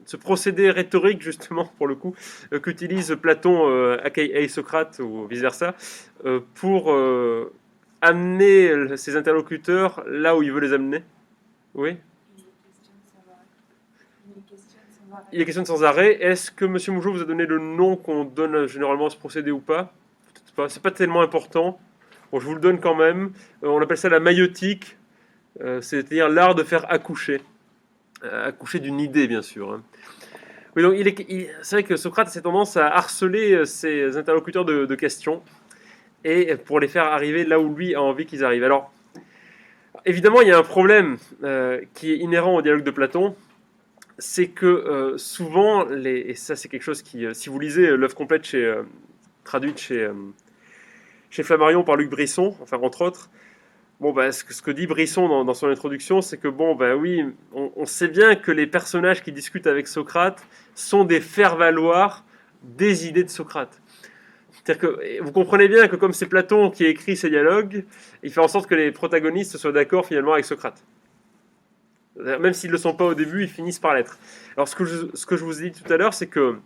ce procédé rhétorique justement pour le coup qu'utilise Platon, aka Socrate ou vice versa, pour amener ses interlocuteurs là où il veut les amener? Oui. Il est question de sans arrêt. Est-ce que M. Mougeot vous a donné le nom qu'on donne généralement à ce procédé ou pas? Peut-être pas. C'est pas tellement important. Bon, je vous le donne quand même. On appelle ça la maïotique, c'est-à-dire l'art de faire accoucher. Accoucher d'une idée, bien sûr, hein. Oui, donc c'est vrai que Socrate a cette tendance à harceler ses interlocuteurs de questions et pour les faire arriver là où lui a envie qu'ils arrivent. Alors, évidemment, il y a un problème qui est inhérent au dialogue de Platon, c'est que souvent, et ça c'est quelque chose qui, si vous lisez l'œuvre complète traduite chez Flammarion par Luc Brisson, enfin entre autres, bon, bah, ce que dit Brisson dans son introduction, c'est que bon, bah oui, on sait bien que les personnages qui discutent avec Socrate sont des faire-valoir des idées de Socrate. C'est-à-dire que vous comprenez bien que comme c'est Platon qui a écrit ces dialogues, il fait en sorte que les protagonistes soient d'accord finalement avec Socrate. Même s'ils ne le sont pas au début, ils finissent par l'être. Alors ce que je vous ai dit tout à l'heure, c'est que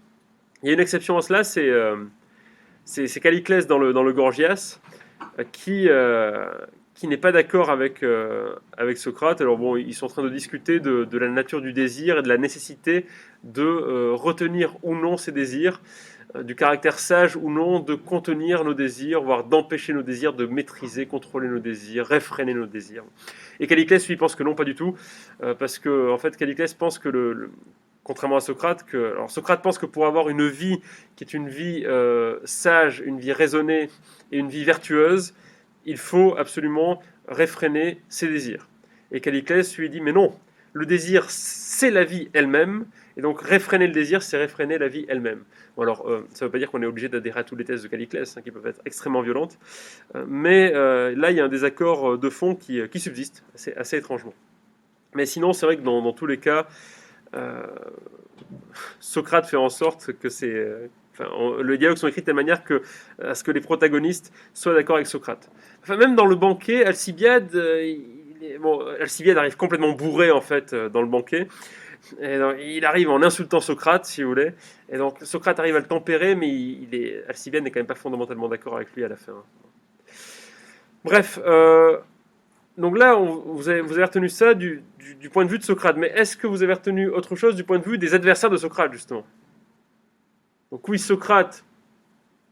il y a une exception à cela, c'est Calliclès dans le Gorgias, qui n'est pas d'accord avec Socrate. Alors bon, ils sont en train de discuter de la nature du désir et de la nécessité de retenir ou non ces désirs, du caractère sage ou non de contenir nos désirs, voire d'empêcher nos désirs, de maîtriser, contrôler nos désirs, réfréner nos désirs. Et Calliclès, lui, pense que non, pas du tout, parce que en fait, Calliclès pense que contrairement à Socrate, alors Socrate pense que pour avoir une vie qui est une vie sage, une vie raisonnée et une vie vertueuse, il faut absolument réfréner ses désirs. Et Calliclès lui dit, mais non, le désir, c'est la vie elle-même, et donc réfréner le désir, c'est réfréner la vie elle-même. Bon, alors, ça ne veut pas dire qu'on est obligé d'adhérer à toutes les thèses de Calliclès, hein, qui peuvent être extrêmement violentes, mais là, il y a un désaccord de fond qui subsiste, assez étrangement. Mais sinon, c'est vrai que dans tous les cas, Socrate fait en sorte que le dialogue sont écrits de telle manière à ce que les protagonistes soient d'accord avec Socrate. Enfin, même dans le banquet, Alcibiade, Alcibiade arrive complètement bourré en fait dans le banquet. Et donc, il arrive en insultant Socrate, si vous voulez. Et donc Socrate arrive à le tempérer, mais Alcibiade n'est quand même pas fondamentalement d'accord avec lui à la fin. Bref, donc là, vous avez retenu ça du point de vue de Socrate. Mais est-ce que vous avez retenu autre chose du point de vue des adversaires de Socrate, justement? Donc oui, Socrate,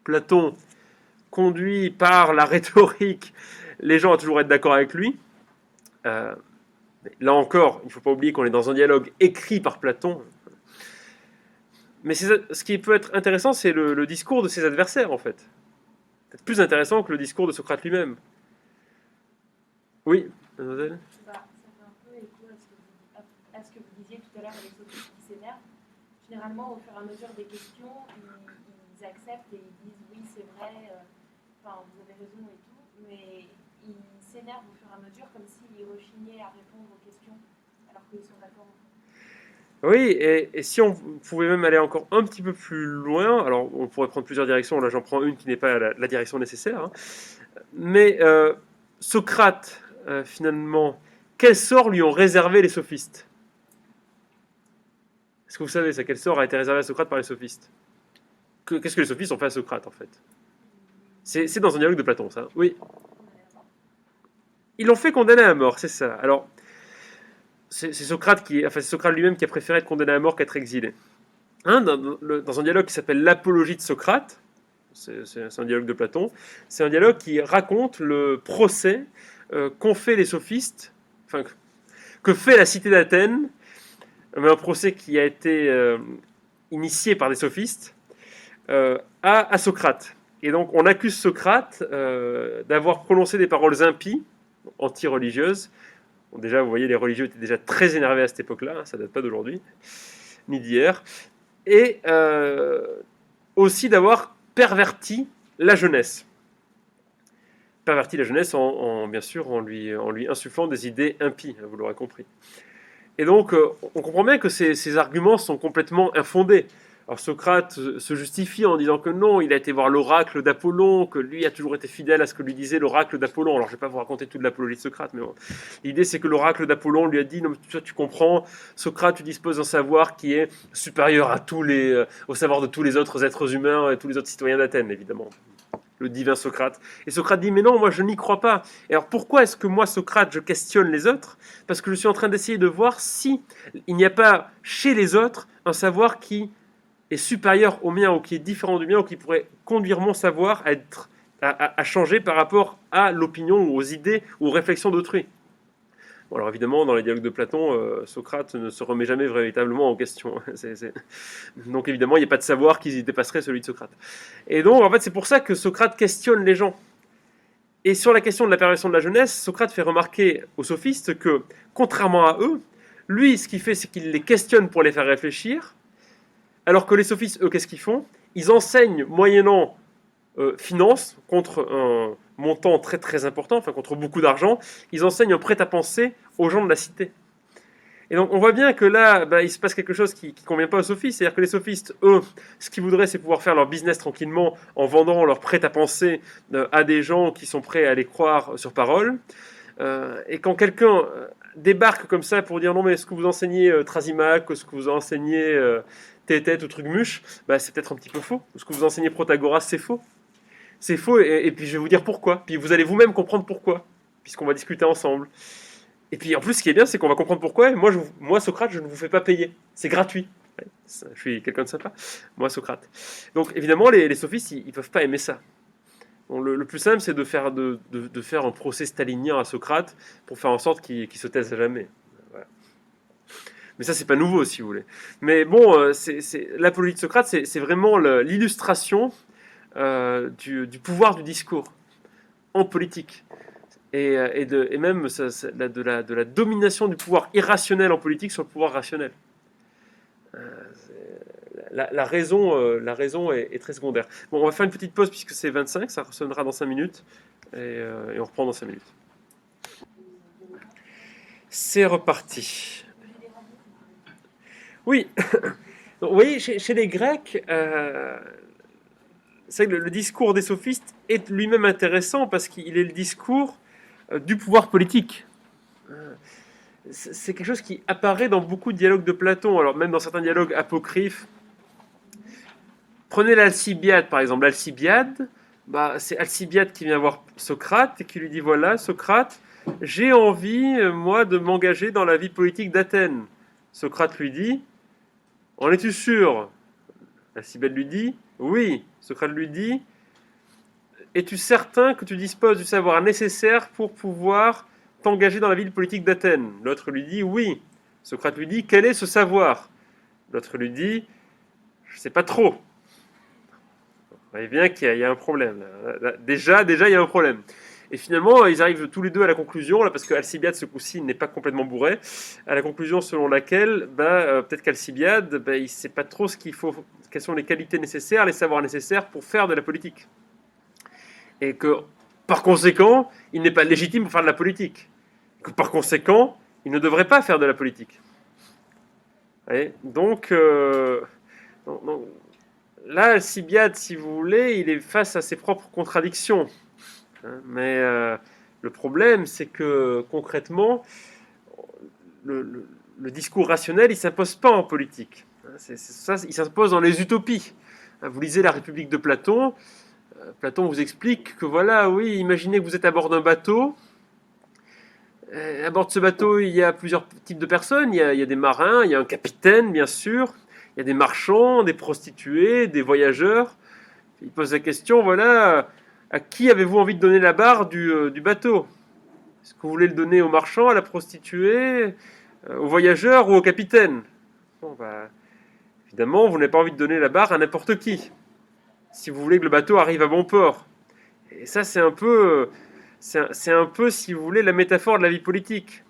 Platon, conduit par la rhétorique les gens à toujours être d'accord avec lui. Là encore, il ne faut pas oublier qu'on est dans un dialogue écrit par Platon. Mais ce qui peut être intéressant, c'est le discours de ses adversaires, en fait. Peut-être plus intéressant que le discours de Socrate lui-même. Oui, mademoiselle? Ça fait un peu écho à ce que vous disiez tout à l'heure avec Socrate qui s'énerve. généralement, au fur et à mesure des questions, ils acceptent et ils disent oui, c'est vrai, enfin, vous avez raison et tout, mais ils s'énervent au fur et à mesure comme s'ils rechignaient à répondre aux questions alors qu'ils sont d'accord. Oui, et si on pouvait même aller encore un petit peu plus loin, alors on pourrait prendre plusieurs directions, là j'en prends une qui n'est pas la direction nécessaire, hein. Mais Socrate, finalement, quel sort lui ont réservé les sophistes? Est-ce que vous savez ça? Quel sort a été réservé à Socrate par les sophistes? Qu'est-ce que les sophistes ont fait à Socrate en fait? C'est dans un dialogue de Platon, ça. Oui. Ils l'ont fait condamner à mort, c'est ça. Alors, c'est Socrate c'est Socrate lui-même qui a préféré être condamné à mort qu'être exilé. Hein, dans un dialogue qui s'appelle l'Apologie de Socrate, c'est un dialogue de Platon, c'est un dialogue qui raconte le procès qu'ont fait les sophistes, enfin, que fait la cité d'Athènes, un procès qui a été initié par des sophistes à Socrate. Et donc on accuse Socrate d'avoir prononcé des paroles impies, anti-religieuses. Bon, déjà, vous voyez, les religieux étaient déjà très énervés à cette époque-là, hein, ça date pas d'aujourd'hui, ni d'hier. Et aussi d'avoir perverti la jeunesse. Perverti la jeunesse, bien sûr, en lui insufflant des idées impies, vous l'aurez compris. Et donc, on comprend bien que ces arguments sont complètement infondés. Alors Socrate se justifie en disant que non, il a été voir l'oracle d'Apollon, que lui a toujours été fidèle à ce que lui disait l'oracle d'Apollon. Alors je ne vais pas vous raconter toute l'apologie de Socrate, mais bon. L'idée c'est que l'oracle d'Apollon lui a dit, non, mais toi tu comprends, Socrate, tu disposes d'un savoir qui est supérieur à au savoir de tous les autres êtres humains et tous les autres citoyens d'Athènes, évidemment. Le divin Socrate. Et Socrate dit, mais non, moi je n'y crois pas. Et alors pourquoi est-ce que moi, Socrate, je questionne les autres? Parce que je suis en train d'essayer de voir si il n'y a pas chez les autres un savoir qui est supérieur au mien ou qui est différent du mien ou qui pourrait conduire mon savoir à changer par rapport à l'opinion ou aux idées ou aux réflexions d'autrui. Bon, alors évidemment, dans les dialogues de Platon, Socrate ne se remet jamais véritablement en question. Donc évidemment, il n'y a pas de savoir qui dépasserait celui de Socrate. Et donc, en fait, c'est pour ça que Socrate questionne les gens. Et sur la question de la perversion de la jeunesse, Socrate fait remarquer aux sophistes que, contrairement à eux, lui, ce qu'il fait, c'est qu'il les questionne pour les faire réfléchir, alors que les sophistes, eux, qu'est-ce qu'ils font? Ils enseignent moyennant finance, contre un montant très très important, enfin contre beaucoup d'argent, ils enseignent un prêt-à-penser aux gens de la cité. Et donc on voit bien que là, il se passe quelque chose qui ne convient pas aux sophistes, c'est-à-dire que les sophistes, eux, ce qu'ils voudraient, c'est pouvoir faire leur business tranquillement en vendant leur prêt-à-penser à des gens qui sont prêts à les croire sur parole. Et quand quelqu'un débarque comme ça pour dire non mais ce que vous enseignez Trasimac, ce que vous enseignez Tête ou Trucmuche, c'est peut-être un petit peu faux. Ce que vous enseignez Protagoras, c'est faux. C'est faux, et puis je vais vous dire pourquoi. Puis vous allez vous-même comprendre pourquoi, puisqu'on va discuter ensemble. Et puis en plus, ce qui est bien, c'est qu'on va comprendre pourquoi. Et moi, Socrate, je ne vous fais pas payer. C'est gratuit. Je suis quelqu'un de sympa. Moi, Socrate. Donc évidemment, les sophistes, ils ne peuvent pas aimer ça. Bon, le plus simple, c'est de faire un procès stalinien à Socrate pour faire en sorte qu'il se taise à jamais. Voilà. Mais ça, c'est pas nouveau, si vous voulez. Mais bon, l'apologie de Socrate, c'est vraiment l'illustration du pouvoir du discours en politique. Et même de la domination du pouvoir irrationnel en politique sur le pouvoir rationnel. La raison est très secondaire. Bon, on va faire une petite pause puisque c'est 25, ça ressonnera dans 5 minutes. Et on reprend dans 5 minutes. C'est reparti. Oui, donc, vous voyez, chez les Grecs, c'est que le discours des sophistes est lui-même intéressant parce qu'il est le discours du pouvoir politique. C'est quelque chose qui apparaît dans beaucoup de dialogues de Platon, alors même dans certains dialogues apocryphes. Prenez l'Alcibiade par exemple. L'Alcibiade, c'est Alcibiade qui vient voir Socrate et qui lui dit voilà, Socrate, j'ai envie, moi, de m'engager dans la vie politique d'Athènes. Socrate lui dit en es-tu sûr? Alcibiade lui dit oui. Socrate lui dit es-tu certain que tu disposes du savoir nécessaire pour pouvoir t'engager dans la vie politique d'Athènes? L'autre lui dit oui. Socrate lui dit quel est ce savoir? L'autre lui dit je ne sais pas trop. Vous voyez bien qu'il y a un problème. Déjà, il y a un problème. Et finalement, ils arrivent tous les deux à la conclusion, là, parce qu'Alcibiade, ce coup-ci, n'est pas complètement bourré, à la conclusion selon laquelle, peut-être qu'Alcibiade, il ne sait pas trop quelles sont les qualités nécessaires, les savoirs nécessaires pour faire de la politique. Et que, par conséquent, il n'est pas légitime pour faire de la politique. Que, par conséquent, il ne devrait pas faire de la politique. Donc, là, Alcibiade, si vous voulez, il est face à ses propres contradictions. Mais le problème, c'est que concrètement, le discours rationnel, il ne s'impose pas en politique. Il s'impose dans les utopies. Vous lisez La République de Platon. Platon vous explique que voilà, oui, imaginez que vous êtes à bord d'un bateau. À bord de ce bateau, il y a plusieurs types de personnes. Il y a des marins, il y a un capitaine, bien sûr. Il y a des marchands, des prostituées, des voyageurs. Il pose la question, voilà, à qui avez-vous envie de donner la barre du bateau? Est-ce que vous voulez le donner aux marchands, à la prostituée, aux voyageurs ou au capitaine? Bon, évidemment, vous n'avez pas envie de donner la barre à n'importe qui, si vous voulez que le bateau arrive à bon port. Et ça, c'est un peu, si vous voulez, la métaphore de la vie politique.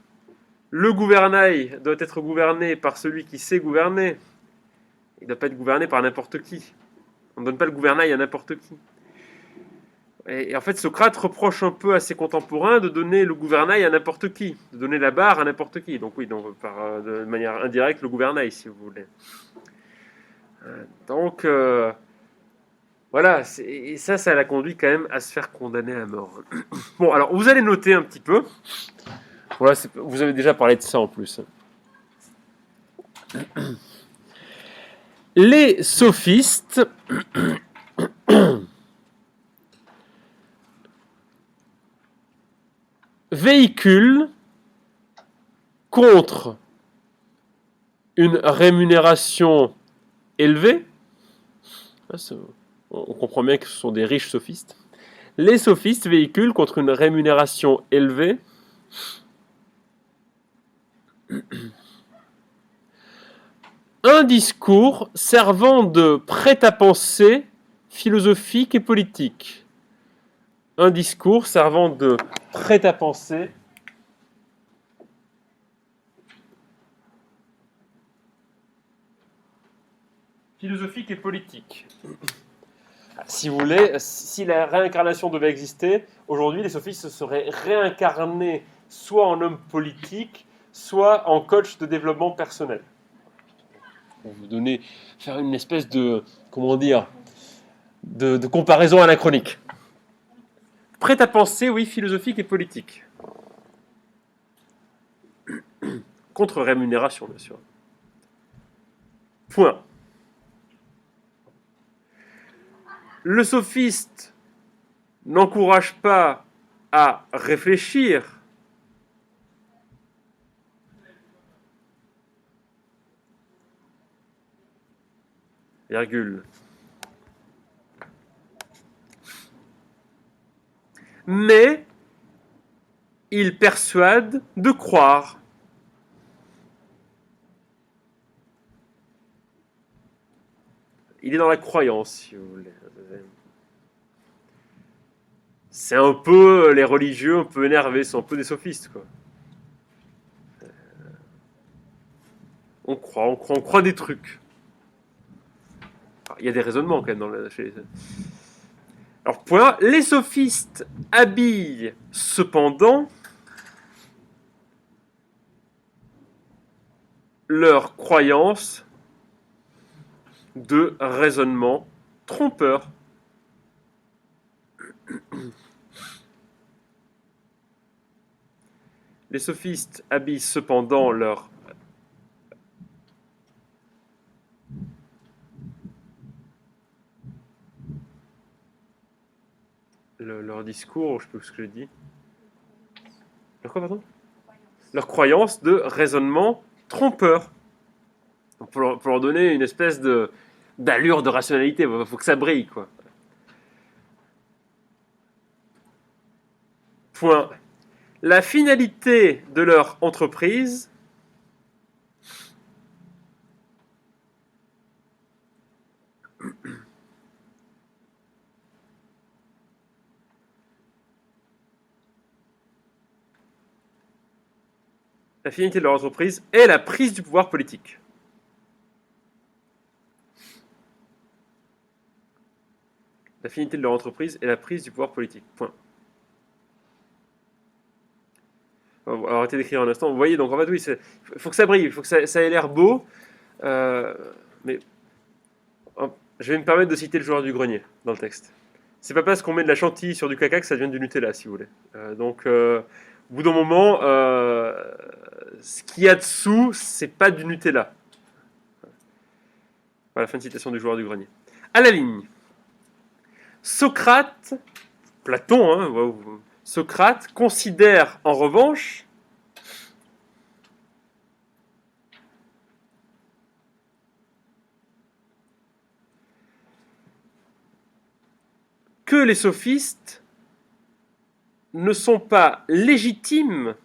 Le gouvernail doit être gouverné par celui qui sait gouverner. Il ne doit pas être gouverné par n'importe qui. On ne donne pas le gouvernail à n'importe qui. Et en fait, Socrate reproche un peu à ses contemporains de donner le gouvernail à n'importe qui, de donner la barre à n'importe qui. Donc oui, de manière indirecte, le gouvernail, si vous voulez. Donc, voilà, et ça l'a conduit quand même à se faire condamner à mort. Bon, alors, vous allez noter un petit peu. Voilà, vous avez déjà parlé de ça en plus. Les sophistes véhiculent contre une rémunération élevée. On comprend bien que ce sont des riches sophistes. Les sophistes véhiculent contre une rémunération élevée un discours servant de prêt-à-penser philosophique et politique. Un discours servant de prêt-à-penser philosophique et politique. Si vous voulez, si la réincarnation devait exister, aujourd'hui les sophistes se seraient réincarnés soit en homme politique, soit en coach de développement personnel. Pour vous faire une espèce de, de comparaison anachronique. Prêt à penser, oui, philosophique et politique. Contre rémunération, bien sûr. Point. Le sophiste n'encourage pas à réfléchir, virgule, mais il persuade de croire. Il est dans la croyance, si vous voulez. C'est un peu les religieux un peu énervés, c'est un peu des sophistes, quoi. On croit des trucs. Il y a des raisonnements quand même chez les... Alors, point. Les sophistes habillent cependant leur croyance de raisonnement trompeur. Les sophistes habillent cependant leur discours, je sais plus ce que je dis. Leur quoi, pardon ? Leur croyance de raisonnement trompeur. Donc pour leur donner une espèce d'allure de rationalité, il faut que ça brille, quoi. Point. La finalité de leur entreprise La finalité de leur entreprise est la prise du pouvoir politique. La finalité de leur entreprise est la prise du pouvoir politique. Point. On va arrêter d'écrire un instant. Vous voyez, donc en fait, oui, il faut que ça brille, il faut que ça ait l'air beau. Mais je vais me permettre de citer le joueur du grenier dans le texte. C'est pas parce qu'on met de la chantilly sur du caca que ça devient du Nutella, si vous voulez. Donc, au bout d'un moment, ce qu'il y a dessous, c'est pas du Nutella. Voilà, fin de citation du joueur du grenier. À la ligne. Socrate, Platon, hein, Socrate considère en revanche que les sophistes ne sont pas légitimes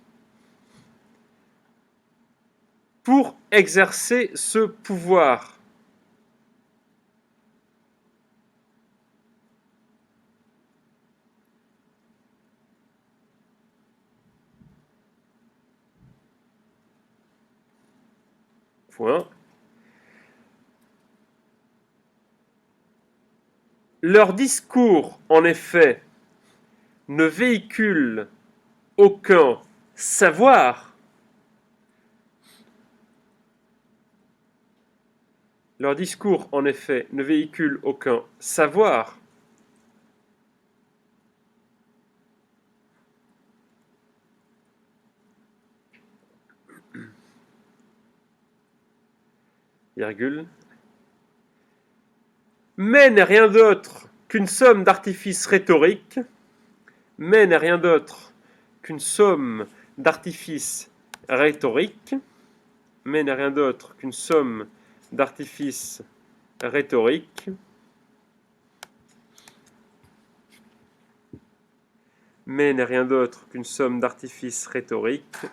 pour exercer ce pouvoir. Point. Leur discours, en effet, ne véhicule aucun savoir. Leur discours, en effet, ne véhicule aucun savoir. Virgule. Mais n'est rien d'autre qu'une somme d'artifices rhétoriques, mais n'est rien d'autre qu'une somme d'artifices rhétoriques, mais n'est rien d'autre qu'une somme d'artifices rhétoriques, mais n'est rien d'autre qu'une somme d'artifices rhétoriques,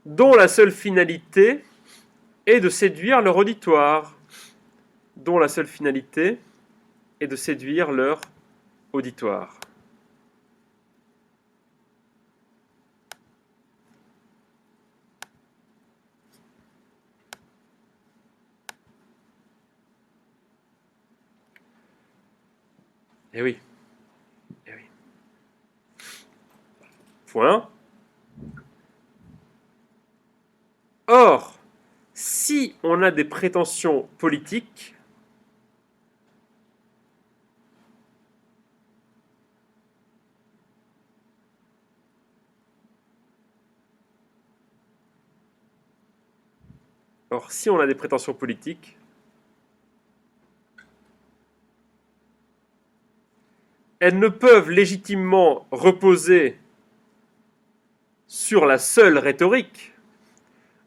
dont la seule finalité est de séduire leur auditoire. Dont la seule finalité est de séduire leur auditoire. Eh oui. Eh oui. Point. Or, si on a des prétentions politiques, elles ne peuvent légitimement reposer sur la seule rhétorique.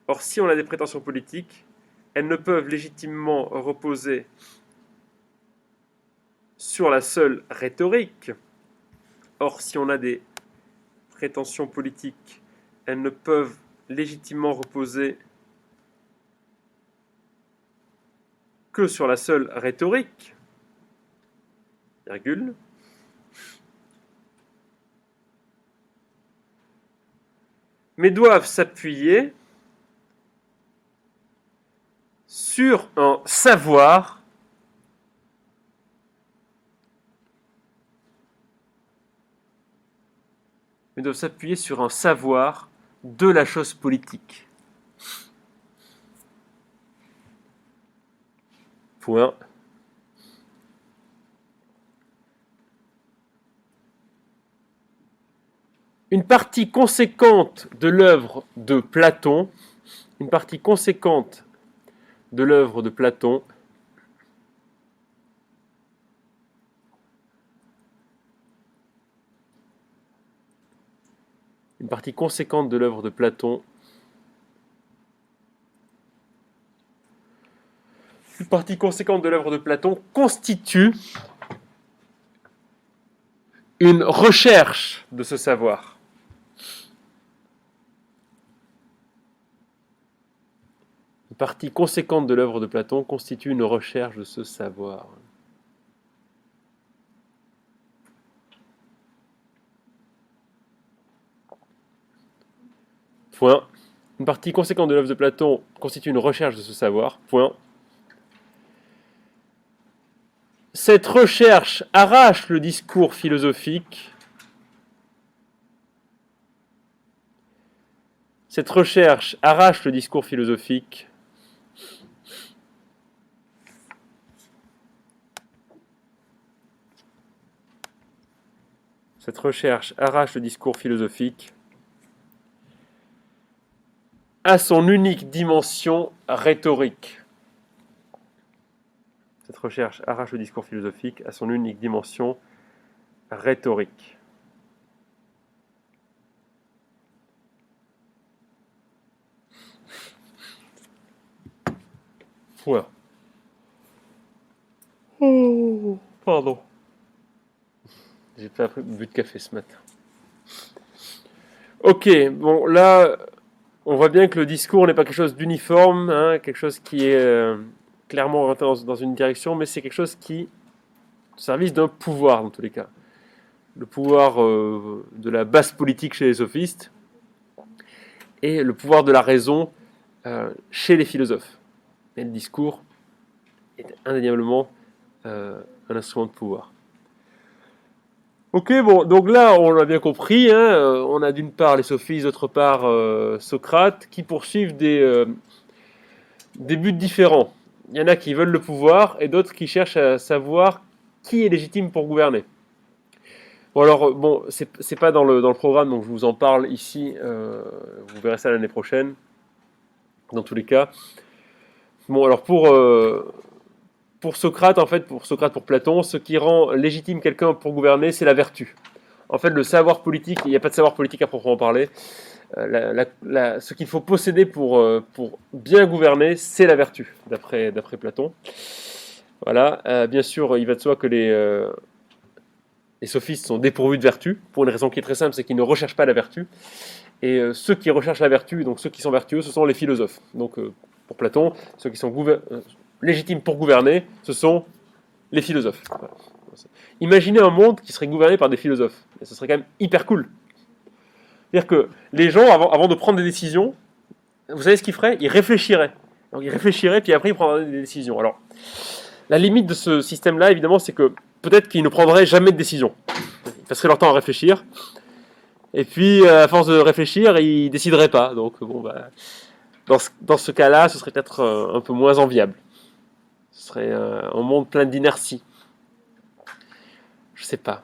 Or, si on a des prétentions politiques, elles ne peuvent légitimement reposer sur la seule rhétorique. Or, si on a des prétentions politiques, elles ne peuvent légitimement reposer que sur la seule rhétorique, virgule, mais doivent s'appuyer sur un savoir de la chose politique. Point. Une partie conséquente de l'œuvre de Platon, constitue une recherche de ce savoir. Une partie conséquente de l'œuvre de Platon constitue une recherche de ce savoir. Point. Une partie conséquente de l'œuvre de Platon constitue une recherche de ce savoir. Point. Cette recherche arrache le discours philosophique. Cette recherche arrache le discours philosophique. Cette recherche arrache le discours philosophique à son unique dimension rhétorique. Cette recherche arrache le discours philosophique à son unique dimension rhétorique. Voilà. Oh, pardon. J'ai pas bu de café ce matin. Ok, bon là, on voit bien que le discours n'est pas quelque chose d'uniforme, hein, quelque chose qui est clairement orienté dans une direction, mais c'est quelque chose qui, au service d'un pouvoir dans tous les cas. Le pouvoir de la basse politique chez les sophistes et le pouvoir de la raison chez les philosophes. Et le discours est indéniablement un instrument de pouvoir. Ok, bon, donc là, on l'a bien compris, hein, on a d'une part les sophistes, d'autre part Socrate, qui poursuivent des buts différents. Il y en a qui veulent le pouvoir, et d'autres qui cherchent à savoir qui est légitime pour gouverner. Bon alors, bon, c'est pas dans le programme, donc je vous en parle ici, vous verrez ça l'année prochaine, dans tous les cas. Bon, alors pour Socrate, en fait, pour Platon, ce qui rend légitime quelqu'un pour gouverner, c'est la vertu. En fait, le savoir politique, il n'y a pas de savoir politique à proprement parler. Ce qu'il faut posséder pour bien gouverner, c'est la vertu, d'après Platon. Voilà. Bien sûr, il va de soi que les sophistes sont dépourvus de vertu, pour une raison qui est très simple, c'est qu'ils ne recherchent pas la vertu. Et ceux qui recherchent la vertu, donc ceux qui sont vertueux, ce sont les philosophes. Donc, pour Platon, ceux qui sont légitimes pour gouverner, ce sont les philosophes. Voilà. Imaginez un monde qui serait gouverné par des philosophes. Et ce serait quand même hyper cool. C'est-à-dire que les gens, avant de prendre des décisions, vous savez ce qu'ils feraient ? Ils réfléchiraient. Donc ils réfléchiraient, puis après ils prendraient des décisions. Alors, la limite de ce système-là, évidemment, c'est que peut-être qu'ils ne prendraient jamais de décision. Ils passeraient leur temps à réfléchir. Et puis, à force de réfléchir, ils ne décideraient pas. Donc, bon, bah, dans ce cas-là, ce serait peut-être un peu moins enviable. Ce serait un monde plein d'inertie. Je sais pas.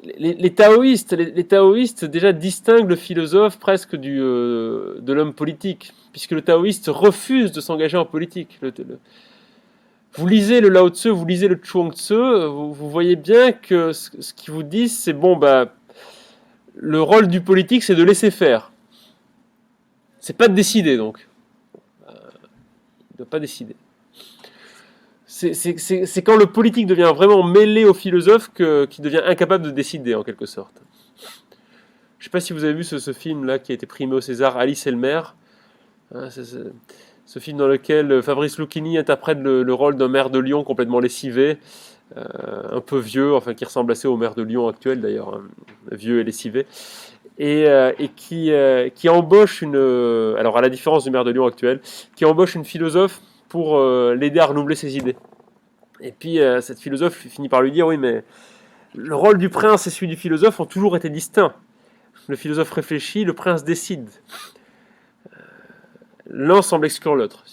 Les taoïstes déjà distinguent le philosophe presque de l'homme politique, puisque le taoïste refuse de s'engager en politique. Vous lisez le Lao Tzu, vous lisez le Chuang Tzu, vous voyez bien que ce qu'ils vous disent, c'est bon, bah, le rôle du politique, c'est de laisser faire. C'est pas de décider, donc. Il ne doit pas décider. C'est quand le politique devient vraiment mêlé au philosophe qu'il devient incapable de décider, en quelque sorte. Je ne sais pas si vous avez vu ce film-là qui a été primé au César, Alice et le maire. Ce film dans lequel Fabrice Lucchini interprète le rôle d'un maire de Lyon complètement lessivé, un peu vieux, enfin qui ressemble assez au maire de Lyon actuel d'ailleurs, hein, vieux et lessivé, et qui embauche alors à la différence du maire de Lyon actuel, qui embauche une philosophe pour l'aider à renouveler ses idées. Et puis cette philosophe finit par lui dire, oui mais le rôle du prince et celui du philosophe ont toujours été distincts. Le philosophe réfléchit, le prince décide. L'un semble exclure l'autre.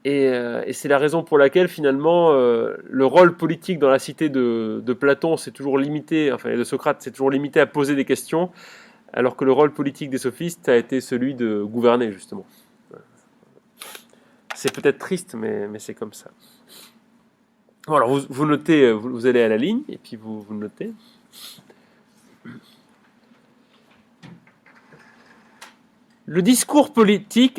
Et c'est la raison pour laquelle finalement le rôle politique dans la cité de Platon s'est toujours limité, enfin de Socrate s'est toujours limité à poser des questions, alors que le rôle politique des sophistes a été celui de gouverner justement. C'est peut-être triste, mais c'est comme ça. Bon, alors vous notez, vous allez à la ligne et puis vous notez. Le pouvoir politique,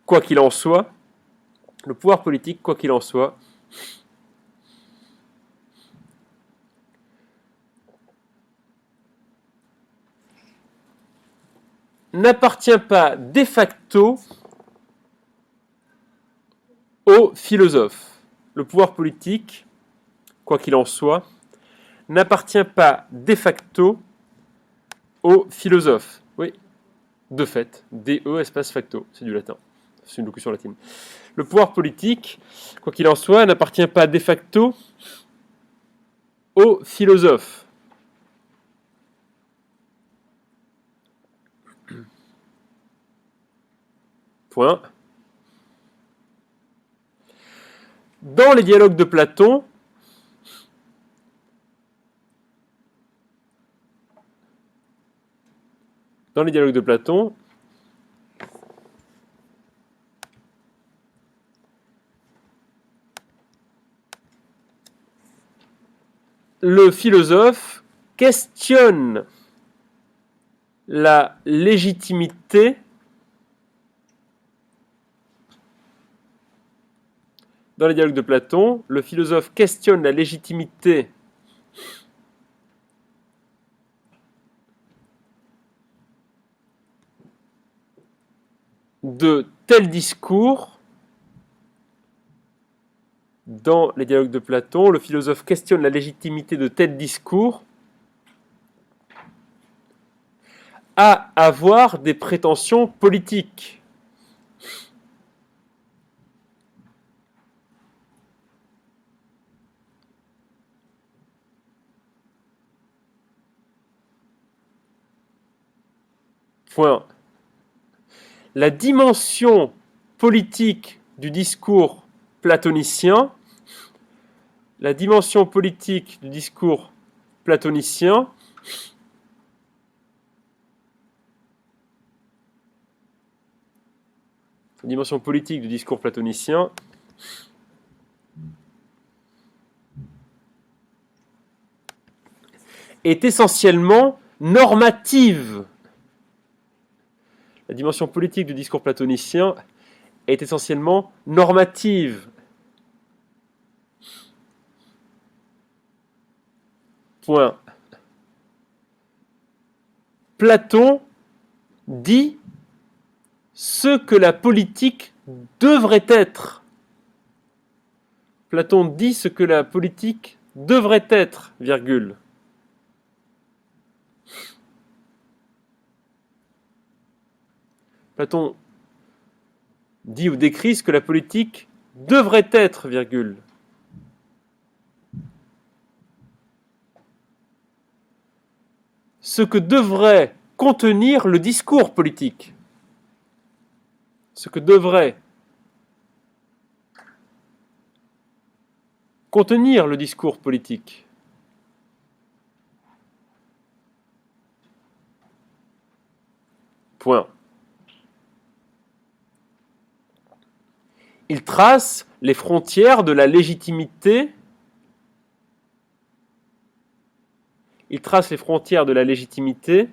quoi qu'il en soit, n'appartient pas de facto aux philosophes. Le pouvoir politique, quoi qu'il en soit, n'appartient pas de facto aux philosophes. Oui, de fait. DE espace facto, c'est du latin. C'est une locution latine. Le pouvoir politique, quoi qu'il en soit, n'appartient pas de facto aux philosophes. Point. Dans les dialogues de Platon, le philosophe questionne la légitimité dans les dialogues de Platon, le philosophe questionne la légitimité de tel discours. Dans les dialogues de Platon, le philosophe questionne la légitimité de tel discours à avoir des prétentions politiques. Point. La dimension politique du discours platonicien, la dimension politique du discours platonicien dimension politique du discours platonicien est essentiellement normative. La dimension politique du discours platonicien est essentiellement normative. Point. Platon dit ce que la politique devrait être. Platon dit ce que la politique devrait être, virgule. Platon dit ou décrit ce que la politique devrait être, virgule. Ce que devrait contenir le discours politique. Ce que devrait contenir le discours politique. Point. Il trace les frontières de la légitimité. Il trace les frontières de la légitimité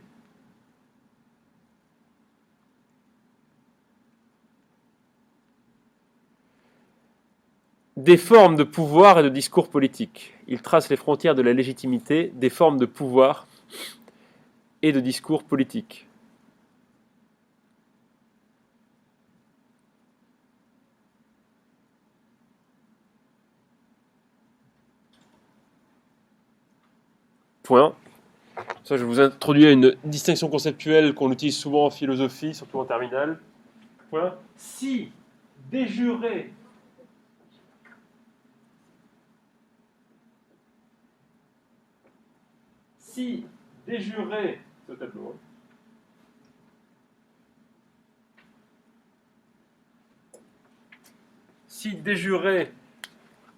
des formes de pouvoir et de discours politique. Il trace les frontières de la légitimité des formes de pouvoir et de discours politique. Point. Ça, je vous introduis à une distinction conceptuelle qu'on utilise souvent en philosophie, surtout en terminale. Point. Si des jurés ce tableau, si des jurés,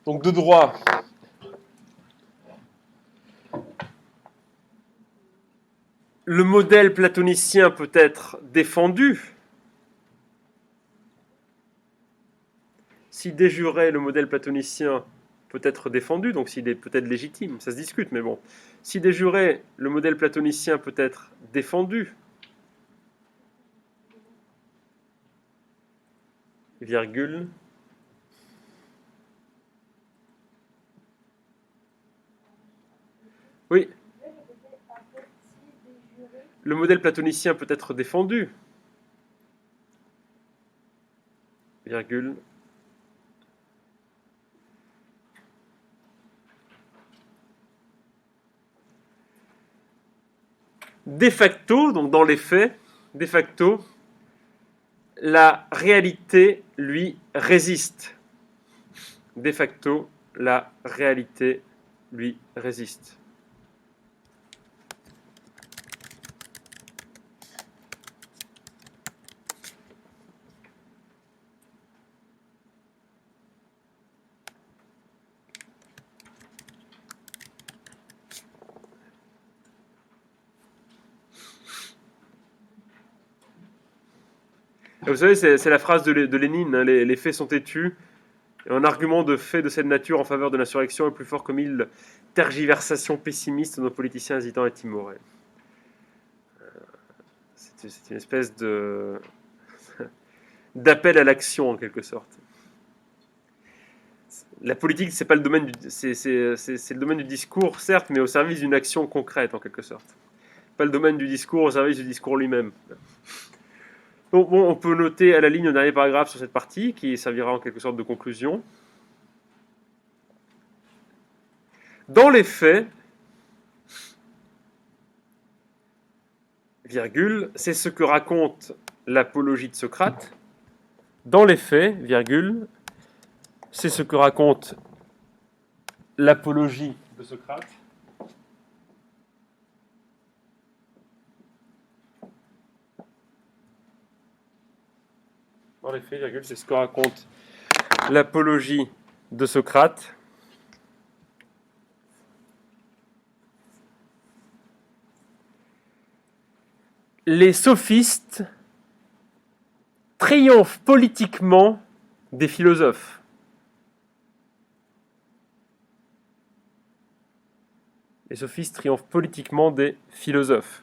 donc de droit, le modèle platonicien peut être défendu. Si de jure, le modèle platonicien peut être défendu, donc s'il est peut-être légitime, ça se discute, mais bon. Si de jure, le modèle platonicien peut être défendu, virgule, oui. le modèle platonicien peut être défendu, virgule, de facto, donc dans les faits, de facto, la réalité lui résiste. De facto, la réalité lui résiste. Vous savez, c'est la phrase de Lénine, hein, les faits sont têtus. Et un argument de fait de cette nature en faveur de l'insurrection est plus fort que 1000 tergiversations pessimistes de nos politiciens hésitants et timorés. C'est une espèce d'appel à l'action en quelque sorte. La politique, c'est pas le domaine c'est le domaine du discours, certes, mais au service d'une action concrète en quelque sorte. Pas le domaine du discours au service du discours lui-même. Donc, bon, on peut noter à la ligne un dernier paragraphe sur cette partie qui servira en quelque sorte de conclusion. Dans les faits, virgule, c'est ce que raconte l'apologie de Socrate. Dans les faits, virgule, c'est ce que raconte l'apologie de Socrate. Dans les faits, virgule, c'est ce que raconte l'apologie de Socrate. Les sophistes triomphent politiquement des philosophes. Les sophistes triomphent politiquement des philosophes.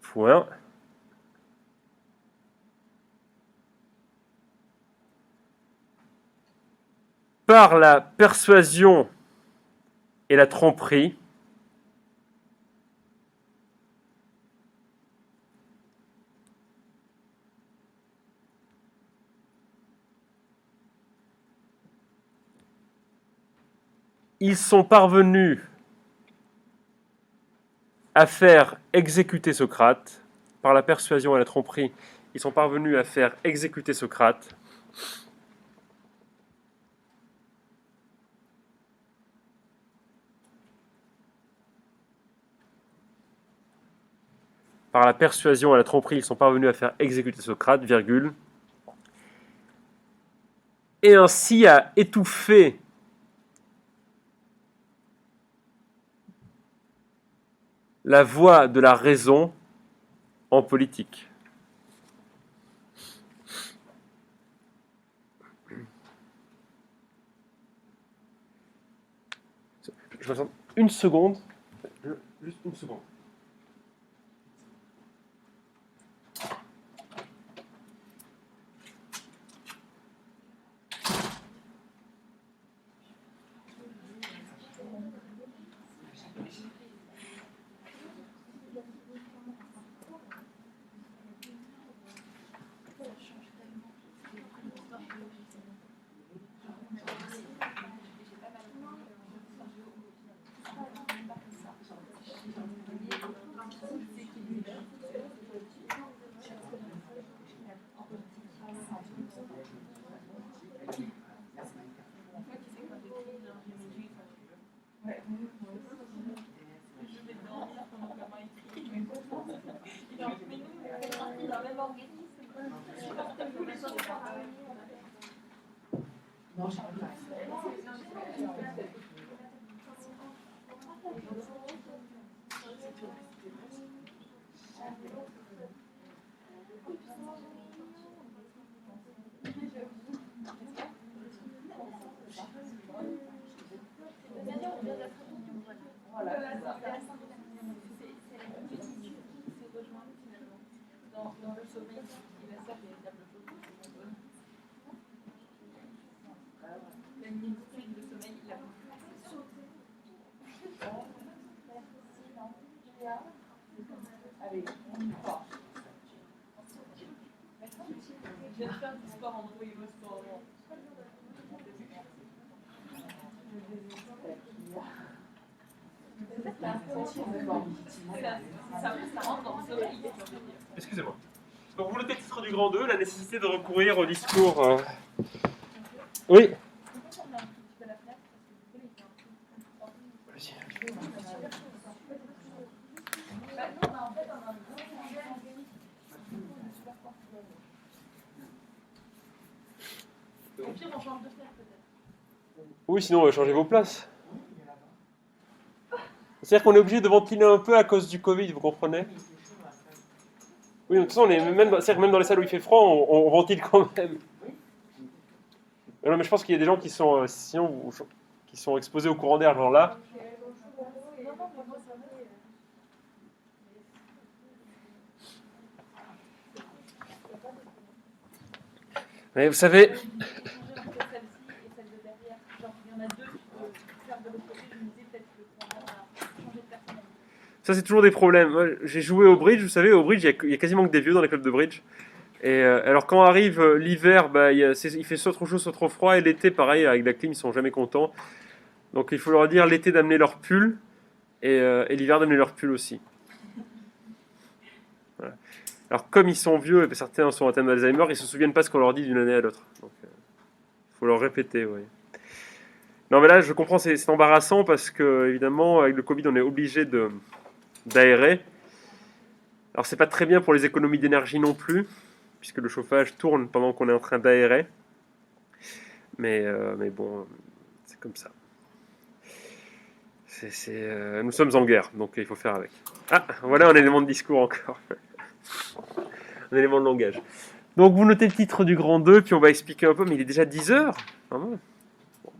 Point. Par la persuasion et la tromperie, ils sont parvenus à faire exécuter Socrate. Par la persuasion et la tromperie, ils sont parvenus à faire exécuter Socrate. Par la persuasion et la tromperie, ils sont parvenus à faire exécuter Socrate, virgule, et ainsi à étouffer la voix de la raison en politique. Je me sens une seconde. Juste une seconde. Dans le sommeil, il a ça, véritable chose. Allez, on y croit. Je viens de faire du sport en envoyant le sport. Ça rentre dans le sommeil. Excusez-moi. Donc vous notez le titre du grand 2, la nécessité de recourir au discours. Oui. Au pire, on change de fenêtre peut-être. Oui, sinon on va changer vos places. C'est-à-dire qu'on est obligé de ventiler un peu à cause du Covid, vous comprenez? Oui, de toute façon, on est c'est-à-dire que même dans les salles où il fait froid, on ventile quand même. Non, mais je pense qu'il y a des gens qui sont, sinon, qui sont exposés au courant d'air, genre là. Mais vous savez, ça c'est toujours des problèmes. Moi, j'ai joué au bridge, vous savez, au bridge, il y a quasiment que des vieux dans les clubs de bridge. Et alors quand arrive l'hiver, bah, il fait soit trop chaud, soit trop froid. Et l'été, pareil, avec la clim, ils sont jamais contents. Donc il faut leur dire l'été d'amener leur pull et l'hiver d'amener leur pull aussi. Voilà. Alors comme ils sont vieux et certains sont atteints d'Alzheimer, ils se souviennent pas ce qu'on leur dit d'une année à l'autre. Donc il faut leur répéter, oui. Non mais là je comprends, c'est embarrassant parce que évidemment avec le Covid on est obligé d'aérer. Alors c'est pas très bien pour les économies d'énergie non plus, puisque le chauffage tourne pendant qu'on est en train d'aérer. Mais bon, c'est comme ça. Nous sommes en guerre, donc il faut faire avec. Ah, voilà un élément de discours encore. Un élément de langage. Donc vous notez le titre du grand 2, puis on va expliquer un peu, mais il est déjà 10 heures. Ah bon,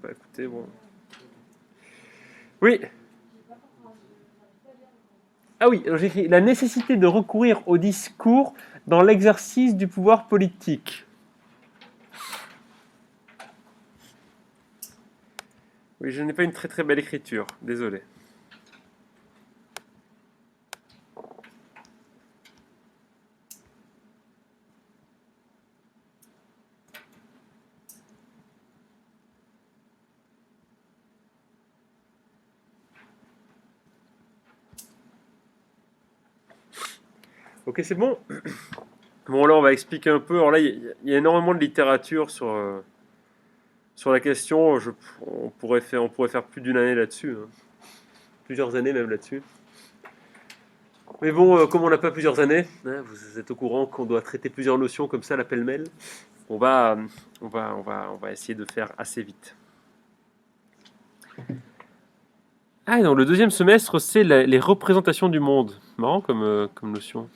bah écoutez, bon. Oui. Ah oui, alors j'ai écrit la nécessité de recourir au discours dans l'exercice du pouvoir politique. Oui, je n'ai pas une très très belle écriture, désolé. Ok, c'est bon. Bon, là, on va expliquer un peu. Alors là, il y a énormément de littérature sur la question. On pourrait faire plus d'une année là-dessus. Hein. Plusieurs années même là-dessus. Mais bon, comme on n'a pas plusieurs années, hein, vous êtes au courant qu'on doit traiter plusieurs notions comme ça, la pêle-mêle. On va essayer de faire assez vite. Ah, donc le deuxième semestre, c'est les représentations du monde. Marrant comme notion.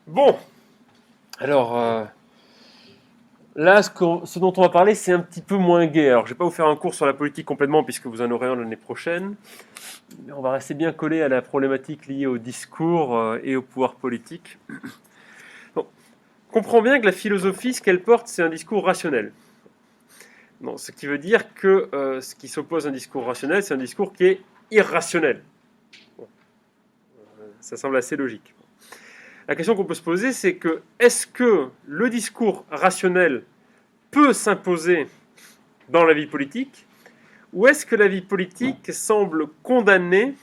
Bon, alors là, ce dont on va parler, c'est un petit peu moins gai. Alors, je ne vais pas vous faire un cours sur la politique complètement, puisque vous en aurez un l'année prochaine. Mais on va rester bien collé à la problématique liée au discours et au pouvoir politique. Bon, on comprend bien que la philosophie, ce qu'elle porte, c'est un discours rationnel. Bon, ce qui veut dire que ce qui s'oppose à un discours rationnel, c'est un discours qui est irrationnel. Bon, ça semble assez logique. La question qu'on peut se poser, c'est que est-ce que le discours rationnel peut s'imposer dans la vie politique, ou est-ce que la vie politique semble condamnée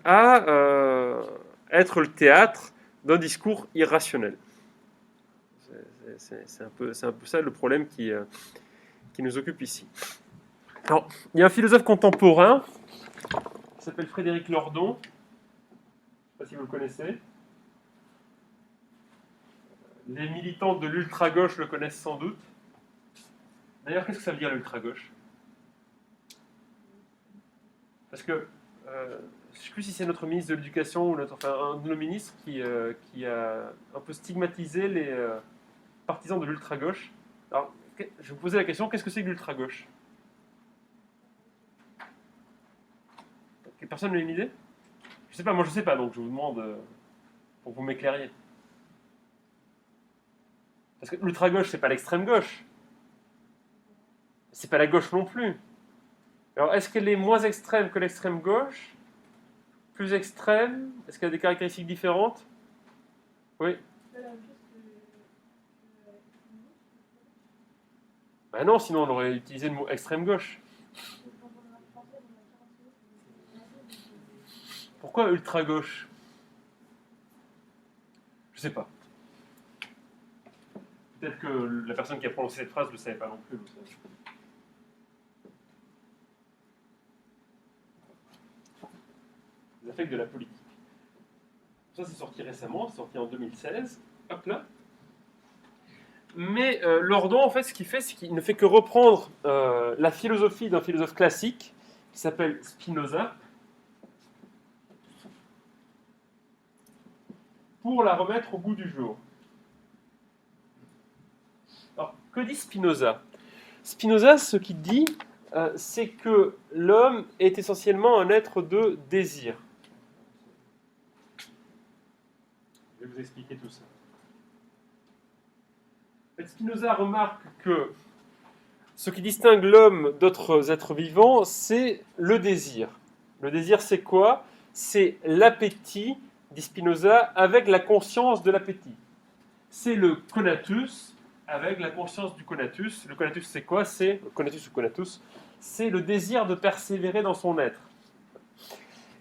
à être le théâtre d'un discours irrationnel? C'est un peu ça le problème qui nous occupe ici. Alors, il y a un philosophe contemporain qui s'appelle Frédéric Lordon. Je ne sais pas si vous le connaissez. Les militants de l'ultra-gauche le connaissent sans doute. D'ailleurs, qu'est-ce que ça veut dire l'ultra-gauche? Parce que, je ne sais plus si c'est notre ministre de l'Éducation ou un de nos ministres qui a un peu stigmatisé les partisans de l'ultra-gauche. Alors, je vais vous poser la question, qu'est-ce que c'est que l'ultra-gauche? Personne n'a une idée? Je sais pas, moi je sais pas, donc je vous demande pour que vous m'éclairiez. Parce que l'ultra-gauche, c'est pas l'extrême gauche. C'est pas la gauche non plus. Alors, est-ce qu'elle est moins extrême que l'extrême gauche? Plus extrême? Est-ce qu'elle a des caractéristiques différentes? Oui. Ben non, sinon on aurait utilisé le mot extrême gauche. Pourquoi ultra gauche? Je sais pas. Peut-être que la personne qui a prononcé cette phrase ne le savait pas non plus. Les affects de la politique. Ça, c'est sorti récemment, c'est sorti en 2016. Hop là. Mais Lordon, en fait, ce qu'il fait, c'est qu'il ne fait que reprendre la philosophie d'un philosophe classique qui s'appelle Spinoza pour la remettre au goût du jour. Alors, que dit Spinoza? Spinoza, ce qu'il dit, c'est que l'homme est essentiellement un être de désir. Je vais vous expliquer tout ça. Spinoza remarque que ce qui distingue l'homme d'autres êtres vivants, c'est le désir. Le désir, c'est quoi? C'est l'appétit, dit Spinoza, avec la conscience de l'appétit. C'est le conatus avec la conscience du conatus. Le conatus, c'est quoi? C'est le conatus ou conatus, c'est le désir de persévérer dans son être.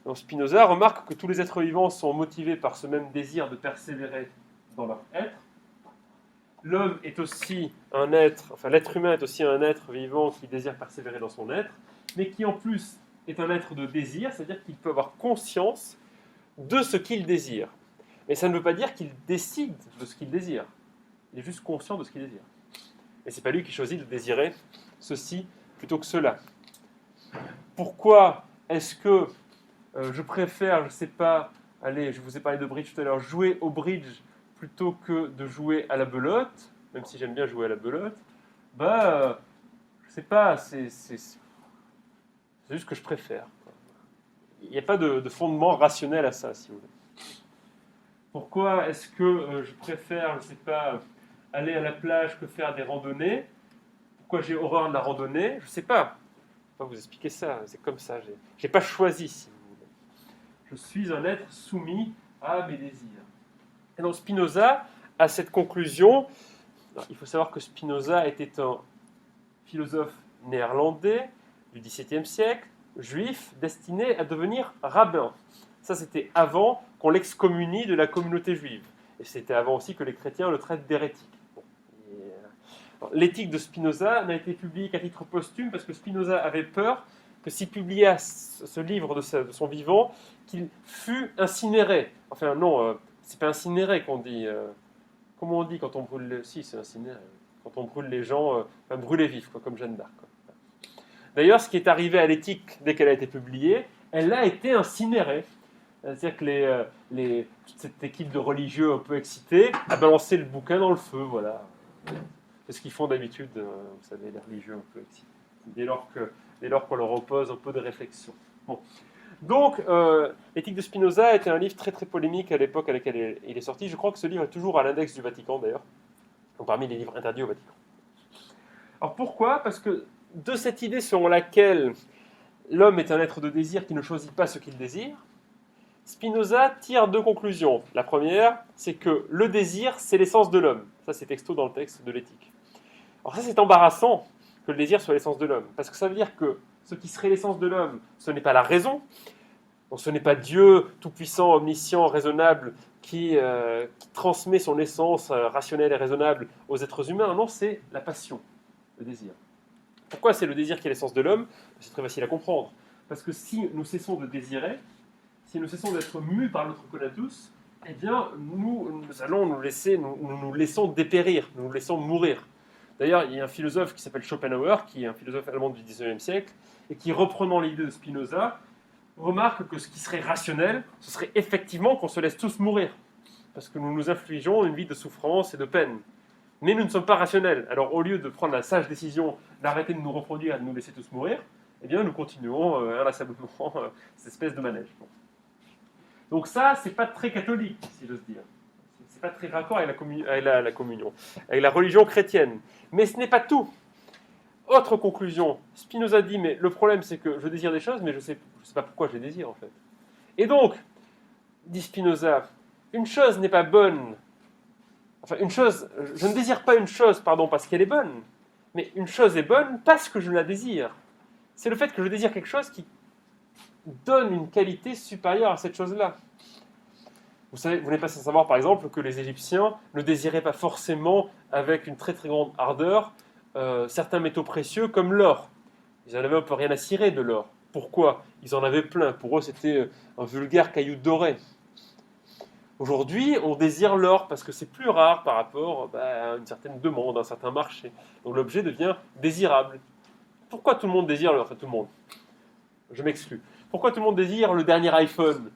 Donc Spinoza remarque que tous les êtres vivants sont motivés par ce même désir de persévérer dans leur être. L'homme est aussi un être, enfin l'être humain est aussi un être vivant qui désire persévérer dans son être, mais qui en plus est un être de désir, c'est-à-dire qu'il peut avoir conscience de ce qu'il désire. Mais ça ne veut pas dire qu'il décide de ce qu'il désire. Il est juste conscient de ce qu'il désire. Et c'est pas lui qui choisit de désirer ceci plutôt que cela. Pourquoi est-ce que je préfère, je ne sais pas, allez, je vous ai parlé de bridge tout à l'heure, jouer au bridge plutôt que de jouer à la belote, même si j'aime bien jouer à la belote, je sais pas, c'est juste que je préfère. Il n'y a pas de fondement rationnel à ça, si vous voulez. Pourquoi est-ce que je préfère, je ne sais pas, aller à la plage que faire des randonnées? Pourquoi j'ai horreur de la randonnée? Je ne sais pas. Je ne peux pas vous expliquer ça, c'est comme ça. Je n'ai pas choisi, si vous voulez. Je suis un être soumis à mes désirs. Et donc Spinoza a cette conclusion. Alors, il faut savoir que Spinoza était un philosophe néerlandais du XVIIe siècle, juif, destiné à devenir rabbin. Ça, c'était avant qu'on l'excommunie de la communauté juive. Et c'était avant aussi que les chrétiens le traitent d'hérétique. L'éthique de Spinoza n'a été publiée qu'à titre posthume parce que Spinoza avait peur que s'il publiait ce livre de son vivant, qu'il fût incinéré. Enfin non, c'est pas incinéré qu'on dit. Comment on dit quand on brûle Si, c'est incinéré. Quand on brûle les gens, brûler vif, quoi, comme Jeanne d'Arc. D'ailleurs, ce qui est arrivé à l'éthique dès qu'elle a été publiée, elle a été incinérée. C'est-à-dire que toute cette équipe de religieux un peu excités a balancé le bouquin dans le feu, voilà. C'est ce qu'ils font d'habitude, vous savez, les religieux un peu excités, dès lors qu'on leur oppose un peu de réflexion. Bon. Donc, l'éthique de Spinoza était un livre très très polémique à l'époque à laquelle il est sorti. Je crois que ce livre est toujours à l'index du Vatican d'ailleurs, donc parmi les livres interdits au Vatican. Alors pourquoi? Parce que de cette idée selon laquelle l'homme est un être de désir qui ne choisit pas ce qu'il désire, Spinoza tire deux conclusions. La première, c'est que le désir, c'est l'essence de l'homme. Ça, c'est texto dans le texte de l'éthique. Alors ça, c'est embarrassant que le désir soit l'essence de l'homme, parce que ça veut dire que ce qui serait l'essence de l'homme, ce n'est pas la raison, donc ce n'est pas Dieu tout-puissant, omniscient, raisonnable, qui transmet son essence rationnelle et raisonnable aux êtres humains. Non, c'est la passion, le désir. Pourquoi c'est le désir qui est l'essence de l'homme? C'est très facile à comprendre. Parce que si nous cessons de désirer, si nous cessons d'être mus par notre conatus, eh bien, nous allons nous laissons dépérir, nous laissons mourir. D'ailleurs, il y a un philosophe qui s'appelle Schopenhauer, qui est un philosophe allemand du XIXe siècle, et qui, reprenant l'idée de Spinoza, remarque que ce qui serait rationnel, ce serait effectivement qu'on se laisse tous mourir, parce que nous nous infligeons une vie de souffrance et de peine. Mais nous ne sommes pas rationnels. Alors, au lieu de prendre la sage décision d'arrêter de nous reproduire et de nous laisser tous mourir, eh bien nous continuons inlassablement cette espèce de manège. Bon. Donc ça, c'est pas très catholique, si j'ose dire. C'est pas très raccord avec la communion, avec la religion chrétienne. Mais ce n'est pas tout. Autre conclusion, Spinoza dit, mais le problème c'est que je désire des choses, mais je sais pas pourquoi je les désire en fait. Et donc, dit Spinoza, une chose n'est pas bonne. Enfin, une chose, je ne désire pas une chose, pardon, parce qu'elle est bonne, mais une chose est bonne parce que je la désire. C'est le fait que je désire quelque chose qui donne une qualité supérieure à cette chose-là. Vous savez, vous n'êtes pas sans savoir, par exemple, que les Égyptiens ne désiraient pas forcément, avec une très très grande ardeur, certains métaux précieux comme l'or. Ils n'en avaient un peu rien à cirer de l'or. Pourquoi ? Ils en avaient plein. Pour eux, c'était un vulgaire caillou doré. Aujourd'hui, on désire l'or parce que c'est plus rare par rapport à une certaine demande, à un certain marché. Donc l'objet devient désirable. Pourquoi tout le monde désire l'or ? Enfin, tout le monde. Je m'exclus. Pourquoi tout le monde désire le dernier iPhone ?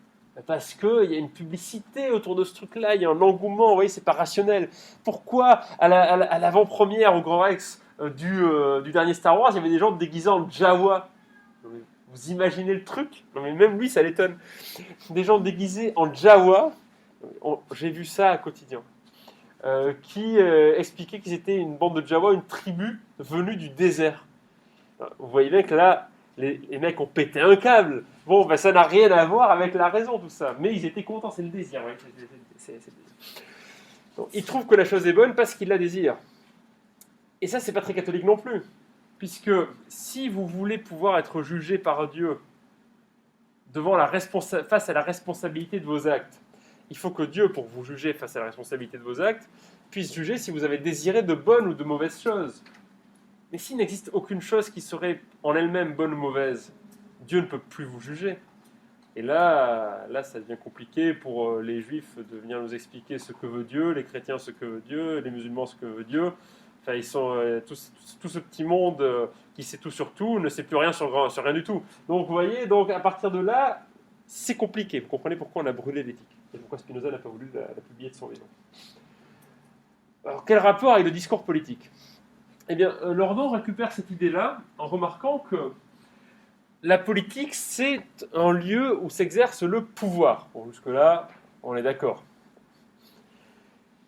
Parce qu'il y a une publicité autour de ce truc-là, il y a un engouement, vous voyez, c'est pas rationnel. Pourquoi, à l'avant-première au Grand Rex du dernier Star Wars, il y avait des gens déguisés en Jawa ? Vous imaginez le truc ? Non mais même lui, ça l'étonne. Des gens déguisés en Jawa, j'ai vu ça à Quotidien, qui expliquaient qu'ils étaient une bande de Jawa, une tribu venue du désert. Vous voyez bien que là, les mecs ont pété un câble. Bon, ben ça n'a rien à voir avec la raison, tout ça. Mais ils étaient contents, c'est le désir. Ouais. C'est le désir. Donc, ils trouvent que la chose est bonne parce qu'ils la désirent. Et ça, c'est pas très catholique non plus. Puisque si vous voulez pouvoir être jugé par Dieu face à la responsabilité de vos actes, il faut que Dieu, pour vous juger face à la responsabilité de vos actes, puisse juger si vous avez désiré de bonnes ou de mauvaises choses. Mais s'il n'existe aucune chose qui serait en elle-même bonne ou mauvaise, Dieu ne peut plus vous juger. Et là, ça devient compliqué pour les Juifs de venir nous expliquer ce que veut Dieu, les chrétiens ce que veut Dieu, les musulmans ce que veut Dieu. Enfin, ils sont tout ce petit monde qui sait tout sur tout, ne sait plus rien sur rien du tout. Donc, vous voyez, à partir de là, c'est compliqué. Vous comprenez pourquoi on a brûlé l'éthique et pourquoi Spinoza n'a pas voulu la publier de son vivant. Alors, quel rapport avec le discours politique ? Eh bien, Lordon récupère cette idée-là en remarquant que la politique, c'est un lieu où s'exerce le pouvoir. Bon, jusque-là, on est d'accord.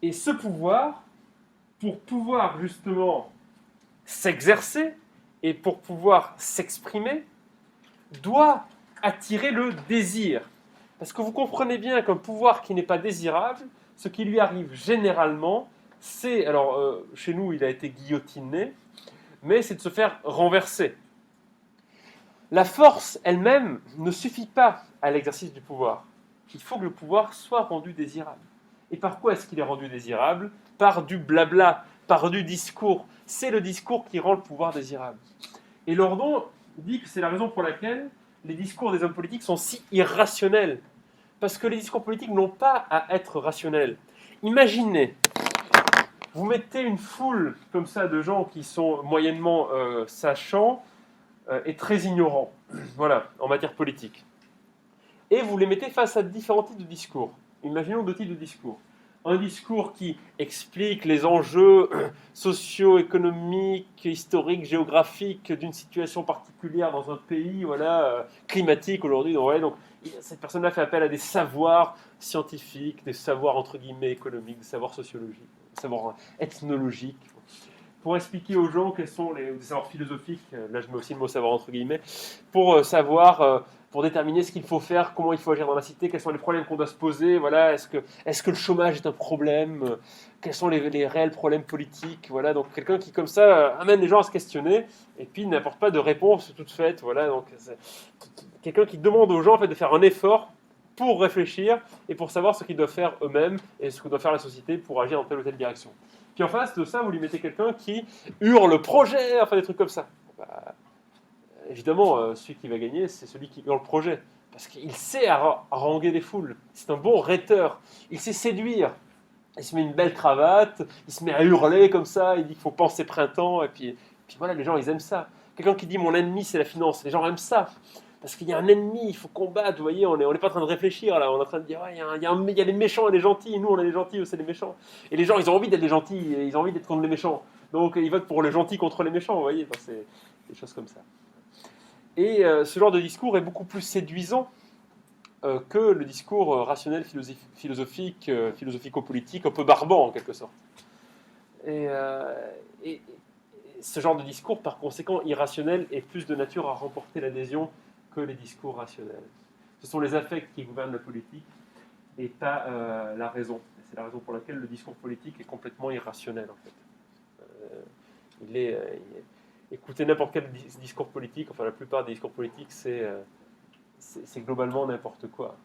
Et ce pouvoir, pour pouvoir justement s'exercer et pour pouvoir s'exprimer, doit attirer le désir. Parce que vous comprenez bien qu'un pouvoir qui n'est pas désirable, ce qui lui arrive généralement, c'est, alors chez nous il a été guillotiné, mais c'est de se faire renverser. La force elle-même ne suffit pas à l'exercice du pouvoir. Il faut que le pouvoir soit rendu désirable. Et par quoi est-ce qu'il est rendu désirable ? Par du blabla, par du discours. C'est le discours qui rend le pouvoir désirable. Et Lordon dit que c'est la raison pour laquelle les discours des hommes politiques sont si irrationnels. Parce que les discours politiques n'ont pas à être rationnels. Imaginez, vous mettez une foule comme ça de gens qui sont moyennement sachants et très ignorants, voilà, en matière politique. Et vous les mettez face à différents types de discours. Imaginons deux types de discours. Un discours qui explique les enjeux socio-économiques, historiques, géographiques d'une situation particulière dans un pays, voilà, climatique aujourd'hui. Donc, cette personne-là fait appel à des savoirs scientifiques, des savoirs entre guillemets économiques, des savoirs sociologiques, des savoirs ethnologiques, pour expliquer aux gens quels sont des savoirs philosophiques, là je mets aussi le mot savoir entre guillemets, pour savoir, pour déterminer ce qu'il faut faire, comment il faut agir dans la cité, quels sont les problèmes qu'on doit se poser, voilà, est-ce que le chômage est un problème, quels sont les réels problèmes politiques, voilà, donc quelqu'un qui comme ça amène les gens à se questionner, et puis n'apporte pas de réponse toute faite, voilà, donc c'est quelqu'un qui demande aux gens en fait, de faire un effort pour réfléchir, et pour savoir ce qu'ils doivent faire eux-mêmes, et ce que doit faire la société pour agir dans telle ou telle direction. Puis en face de ça, vous lui mettez quelqu'un qui hurle projet, enfin des trucs comme ça. Bah, évidemment, celui qui va gagner, c'est celui qui hurle projet. Parce qu'il sait haranguer les foules. C'est un bon rhéteur. Il sait séduire. Il se met une belle cravate, il se met à hurler comme ça, il dit qu'il faut penser printemps, et puis voilà, les gens, ils aiment ça. Quelqu'un qui dit « mon ennemi, c'est la finance », les gens aiment ça. Parce qu'il y a un ennemi, il faut combattre, vous voyez, on n'est pas en train de réfléchir là, on est en train de dire ouais, il y a les méchants et les gentils, nous on est les gentils, eux c'est les méchants. Et les gens, ils ont envie d'être les gentils, et ils ont envie d'être contre les méchants. Donc ils votent pour les gentils contre les méchants, vous voyez, enfin, c'est des choses comme ça. Et ce genre de discours est beaucoup plus séduisant que le discours rationnel, philosophique, philosophico-politique, un peu barbant en quelque sorte. Et, et ce genre de discours, par conséquent, irrationnel, est plus de nature à remporter l'adhésion que les discours rationnels. Ce sont les affects qui gouvernent la politique et pas la raison. C'est la raison pour laquelle le discours politique est complètement irrationnel, en fait. Écouter n'importe quel discours politique, enfin la plupart des discours politiques, c'est globalement n'importe quoi.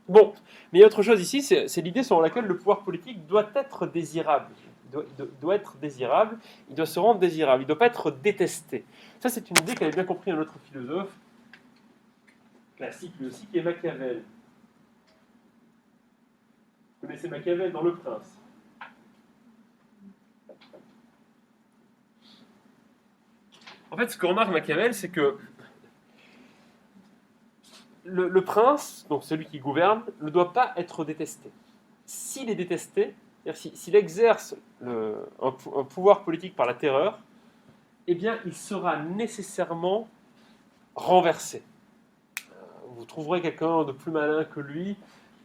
Bon, mais il y a autre chose ici, c'est l'idée selon laquelle le pouvoir politique doit être désirable. Doit être désirable, il doit se rendre désirable, il ne doit pas être détesté. Ça, c'est une idée qu'avait bien compris un autre philosophe, classique lui aussi, qui est Machiavel. Vous connaissez Machiavel dans Le Prince? En fait, ce que remarque Machiavel, c'est que le prince, donc celui qui gouverne, ne doit pas être détesté. S'il est détesté, c'est-à-dire s'il exerce un pouvoir politique par la terreur, eh bien, il sera nécessairement renversé. Vous trouverez quelqu'un de plus malin que lui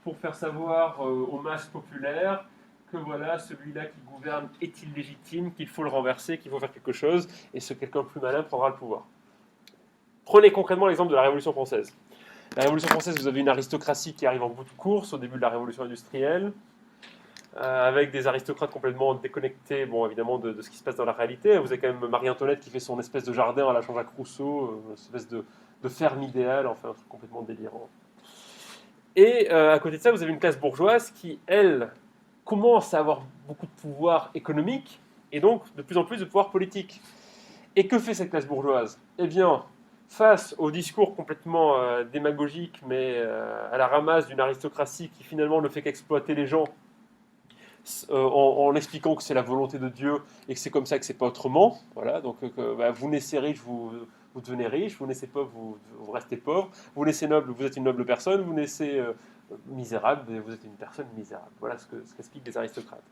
pour faire savoir aux masses populaires que voilà, celui-là qui gouverne est illégitime, qu'il faut le renverser, qu'il faut faire quelque chose, et ce quelqu'un plus malin prendra le pouvoir. Prenez concrètement l'exemple de la Révolution française. La Révolution française, vous avez une aristocratie qui arrive en bout de course au début de la Révolution industrielle, avec des aristocrates complètement déconnectés, bon, évidemment, de ce qui se passe dans la réalité. Vous avez quand même Marie-Antoinette qui fait son espèce de jardin à la Jean-Jacques Rousseau, une espèce de ferme idéale, enfin un truc complètement délirant. Et à côté de ça, vous avez une classe bourgeoise qui, elle, commence à avoir beaucoup de pouvoir économique et donc de plus en plus de pouvoir politique. Et que fait cette classe bourgeoise? Eh bien, face au discours complètement démagogique, mais à la ramasse d'une aristocratie qui finalement ne fait qu'exploiter les gens en expliquant que c'est la volonté de Dieu et que c'est comme ça, que c'est pas autrement. Voilà, donc vous naissez riche, vous devenez riche, vous naissez pauvre, vous restez pauvre, vous naissez noble, vous êtes une noble personne, vous naissez misérable, vous êtes une personne misérable. Voilà ce qu'expliquent les aristocrates.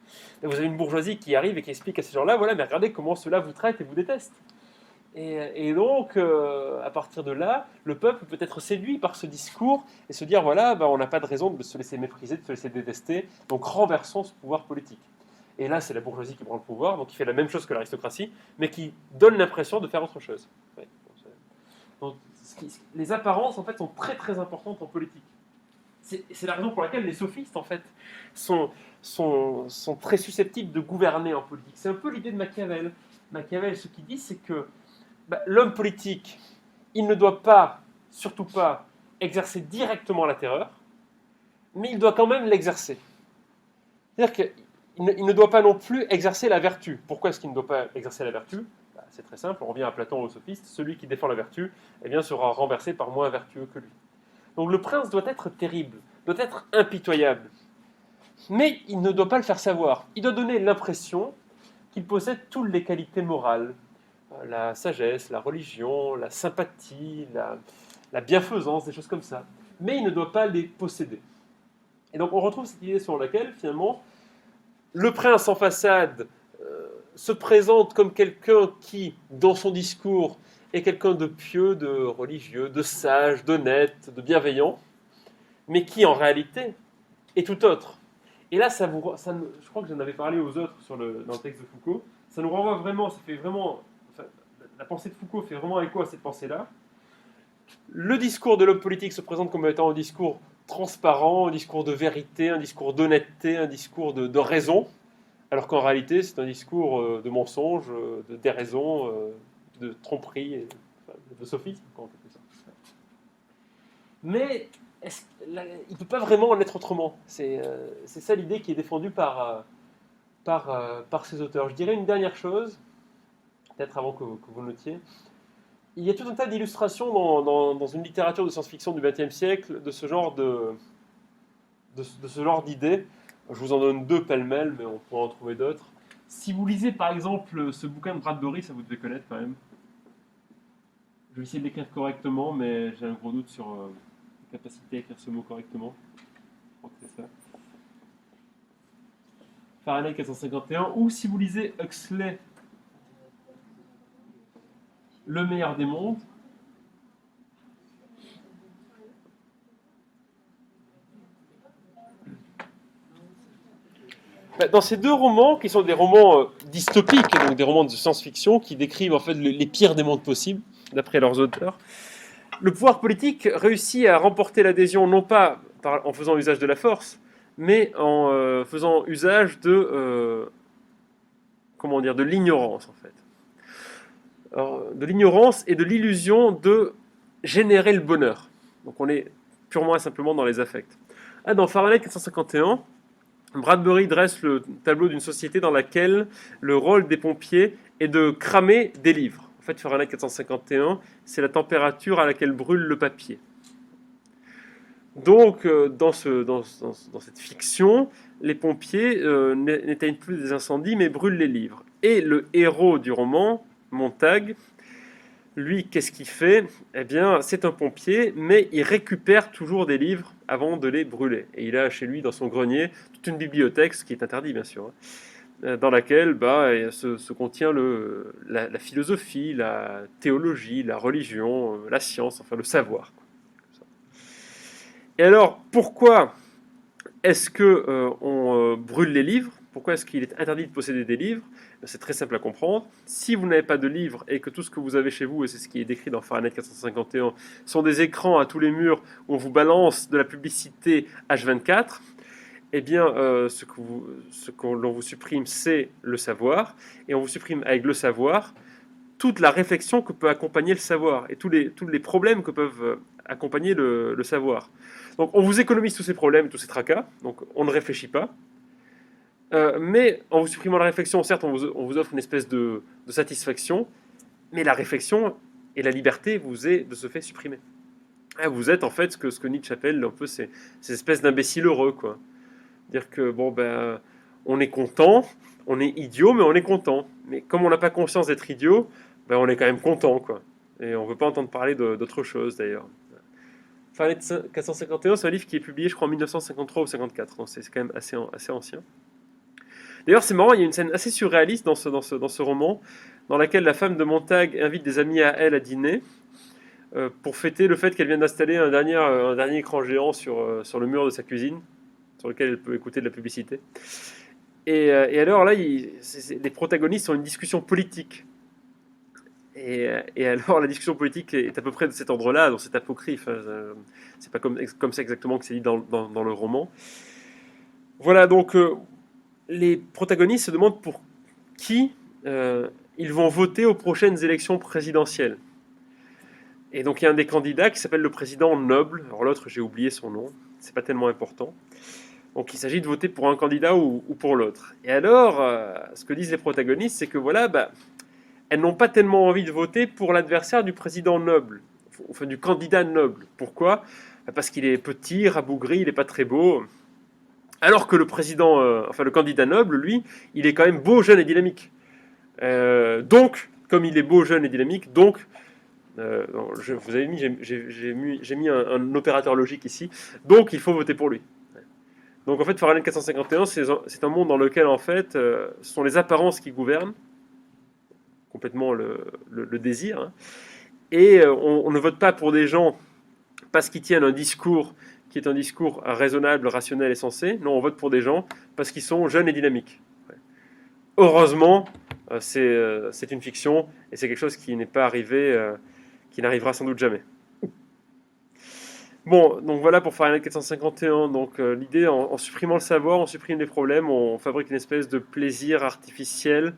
Et vous avez une bourgeoisie qui arrive et qui explique à ces gens-là, voilà, mais regardez comment ceux-là vous traitent et vous détestent. Et donc, à partir de là, le peuple peut être séduit par ce discours et se dire, voilà, on n'a pas de raison de se laisser mépriser, de se laisser détester, donc renversons ce pouvoir politique. Et là, c'est la bourgeoisie qui prend le pouvoir, donc qui fait la même chose que l'aristocratie, mais qui donne l'impression de faire autre chose. Ouais. Donc, les apparences, en fait, sont très très importantes en politique. C'est la raison pour laquelle les sophistes, en fait, sont très susceptibles de gouverner en politique. C'est un peu l'idée de Machiavel. Machiavel, ce qu'il dit, c'est que l'homme politique, il ne doit pas, surtout pas, exercer directement la terreur, mais il doit quand même l'exercer. C'est-à-dire qu'il ne doit pas non plus exercer la vertu. Pourquoi est-ce qu'il ne doit pas exercer la vertu? C'est très simple, on revient à Platon, au sophiste, celui qui défend la vertu eh bien, sera renversé par moins vertueux que lui. Donc le prince doit être terrible, doit être impitoyable, mais il ne doit pas le faire savoir. Il doit donner l'impression qu'il possède toutes les qualités morales, la sagesse, la religion, la sympathie, la bienfaisance, des choses comme ça. Mais il ne doit pas les posséder. Et donc on retrouve cette idée selon laquelle, finalement, le prince en façade se présente comme quelqu'un qui, dans son discours, est quelqu'un de pieux, de religieux, de sage, d'honnête, de bienveillant, mais qui, en réalité, est tout autre. Et là, je crois que j'en avais parlé aux autres dans le texte de Foucault, ça nous renvoie vraiment, la pensée de Foucault fait vraiment écho à cette pensée-là. Le discours de l'homme politique se présente comme étant un discours transparent, un discours de vérité, un discours d'honnêteté, un discours de raison, alors qu'en réalité, c'est un discours de mensonge, de déraison, de tromperie, de sophisme, en quelque sorte. Mais il ne peut pas vraiment en être autrement. C'est ça l'idée qui est défendue par ces auteurs. Je dirais une dernière chose, peut-être avant que vous le notiez. Il y a tout un tas d'illustrations dans une littérature de science-fiction du XXe siècle de ce genre d'idées. Je vous en donne deux pêle-mêle, mais on pourra en trouver d'autres. Si vous lisez par exemple ce bouquin de Bradbury, ça vous devez connaître quand même. Je vais essayer de l'écrire correctement, mais j'ai un gros doute sur la capacité à écrire ce mot correctement. Je crois que c'est ça. Fahrenheit 451. Ou si vous lisez Huxley. le meilleur des mondes. Dans ces deux romans, qui sont des romans dystopiques, donc des romans de science-fiction, qui décrivent en fait les pires des mondes possibles, d'après leurs auteurs, le pouvoir politique réussit à remporter l'adhésion non pas en faisant usage de la force, mais en faisant usage de de l'ignorance en fait. Alors, de l'ignorance et de l'illusion de générer le bonheur. Donc on est purement et simplement dans les affects. Dans Fahrenheit 451, Bradbury dresse le tableau d'une société dans laquelle le rôle des pompiers est de cramer des livres. En fait, Fahrenheit 451, c'est la température à laquelle brûle le papier. Donc, dans cette fiction, les pompiers n'éteignent plus des incendies, mais brûlent les livres. Et le héros du roman, Montag, lui, qu'est-ce qu'il fait ? Eh bien, c'est un pompier, mais il récupère toujours des livres avant de les brûler. Et il a chez lui, dans son grenier, toute une bibliothèque, ce qui est interdit, bien sûr, dans laquelle se contient la philosophie, la théologie, la religion, la science, enfin le savoir. Et alors, pourquoi est-ce qu'on brûle les livres ? Pourquoi est-ce qu'il est interdit de posséder des livres ? C'est très simple à comprendre. Si vous n'avez pas de livres et que tout ce que vous avez chez vous, et c'est ce qui est décrit dans Fahrenheit 451, sont des écrans à tous les murs où on vous balance de la publicité H24, eh bien, ce que l'on vous supprime, c'est le savoir. Et on vous supprime avec le savoir toute la réflexion que peut accompagner le savoir et tous les problèmes que peuvent accompagner le savoir. Donc, on vous économise tous ces problèmes, tous ces tracas. Donc, on ne réfléchit pas. Mais en vous supprimant la réflexion, certes, on vous offre une espèce de satisfaction, mais la réflexion et la liberté vous est de ce fait supprimée. Vous êtes en fait ce que Nietzsche appelle un peu ces espèces d'imbéciles heureux, quoi. Dire que on est content, on est idiot, mais on est content. Mais comme on n'a pas conscience d'être idiot, on est quand même content, quoi. Et on ne veut pas entendre parler d'autre chose, d'ailleurs. Fahrenheit 451, c'est un livre qui est publié, je crois, en 1953 ou 54. Donc c'est quand même assez ancien. D'ailleurs, c'est marrant, il y a une scène assez surréaliste dans ce roman, dans laquelle la femme de Montag invite des amis à elle à dîner, pour fêter le fait qu'elle vient d'installer un dernier écran géant sur le mur de sa cuisine, sur lequel elle peut écouter de la publicité. Et alors là, les protagonistes ont une discussion politique. Et alors la discussion politique est à peu près de cet ordre-là, donc c'est apocryphe. C'est pas comme ça exactement que c'est dit dans le roman. Voilà, donc les protagonistes se demandent pour qui ils vont voter aux prochaines élections présidentielles. Et donc il y a un des candidats qui s'appelle le président Noble. Alors l'autre, j'ai oublié son nom, c'est pas tellement important. Donc il s'agit de voter pour un candidat ou pour l'autre. Et alors, ce que disent les protagonistes, c'est que elles n'ont pas tellement envie de voter pour l'adversaire du président Noble, enfin du candidat Noble. Pourquoi ? Parce qu'il est petit, rabougri, il n'est pas très beau. Alors que le candidat Noble, lui, il est quand même beau, jeune et dynamique. Donc, comme il est beau, jeune et dynamique, vous avez mis, j'ai mis un opérateur logique ici, donc il faut voter pour lui. Donc en fait, Fahrenheit 451, c'est un monde dans lequel en fait, ce sont les apparences qui gouvernent, complètement le désir, hein. Et on ne vote pas pour des gens parce qu'ils tiennent un discours qui est un discours raisonnable, rationnel et sensé. Non, on vote pour des gens parce qu'ils sont jeunes et dynamiques. Heureusement, c'est une fiction et c'est quelque chose qui n'est pas arrivé, qui n'arrivera sans doute jamais. Bon, donc voilà pour Fahrenheit 451. Donc l'idée, en supprimant le savoir, on supprime les problèmes, on fabrique une espèce de plaisir artificiel,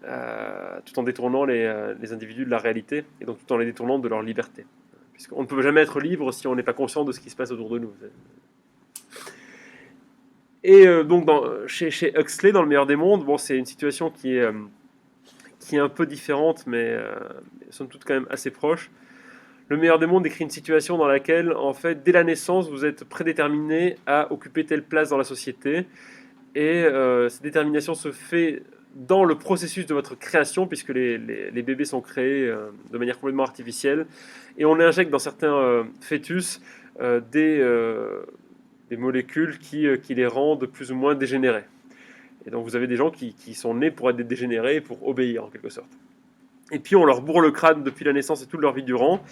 tout en détournant les individus de la réalité, et donc tout en les détournant de leur liberté. Puisqu'on ne peut jamais être libre si on n'est pas conscient de ce qui se passe autour de nous. Et donc chez Huxley, dans Le meilleur des mondes, c'est une situation qui est un peu différente, mais somme toute quand même assez proche. Le meilleur des mondes décrit une situation dans laquelle, en fait, dès la naissance, vous êtes prédéterminé à occuper telle place dans la société, et cette détermination se fait dans le processus de votre création, puisque les bébés sont créés de manière complètement artificielle, et on injecte dans certains fœtus des molécules qui les rendent plus ou moins dégénérés. Et donc vous avez des gens qui sont nés pour être des dégénérés, pour obéir en quelque sorte. et puis on leur bourre le crâne depuis la naissance et toute leur vie durant,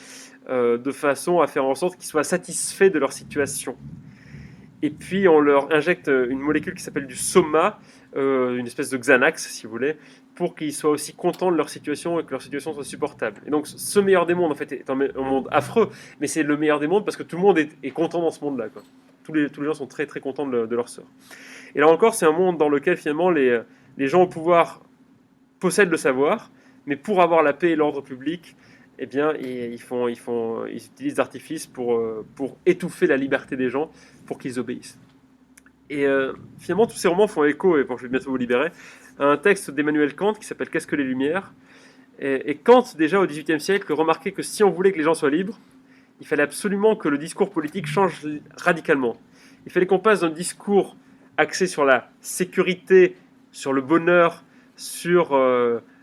de façon à faire en sorte qu'ils soient satisfaits de leur situation. Et puis on leur injecte une molécule qui s'appelle du soma, une espèce de Xanax si vous voulez, pour qu'ils soient aussi contents de leur situation et que leur situation soit supportable. Et donc ce meilleur des mondes en fait est un monde affreux, mais c'est le meilleur des mondes parce que tout le monde est content dans ce monde-là, quoi. Tous les gens sont très très contents de leur sort. Et là encore c'est un monde dans lequel finalement les gens au pouvoir possèdent le savoir, mais pour avoir la paix et l'ordre public, eh bien, ils utilisent d'artifices pour étouffer la liberté des gens, pour qu'ils obéissent. Et finalement, tous ces romans font écho, et bon, je vais bientôt vous libérer, à un texte d'Emmanuel Kant qui s'appelle « Qu'est-ce que les Lumières ?» Et Kant, déjà au XVIIIe siècle, remarquait que si on voulait que les gens soient libres, il fallait absolument que le discours politique change radicalement. Il fallait qu'on passe d'un discours axé sur la sécurité, sur le bonheur, sur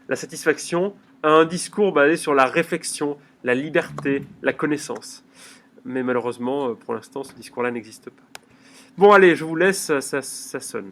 la satisfaction, à un discours basé sur la réflexion, la liberté, la connaissance. Mais malheureusement, pour l'instant, ce discours-là n'existe pas. Bon, allez, je vous laisse, ça sonne.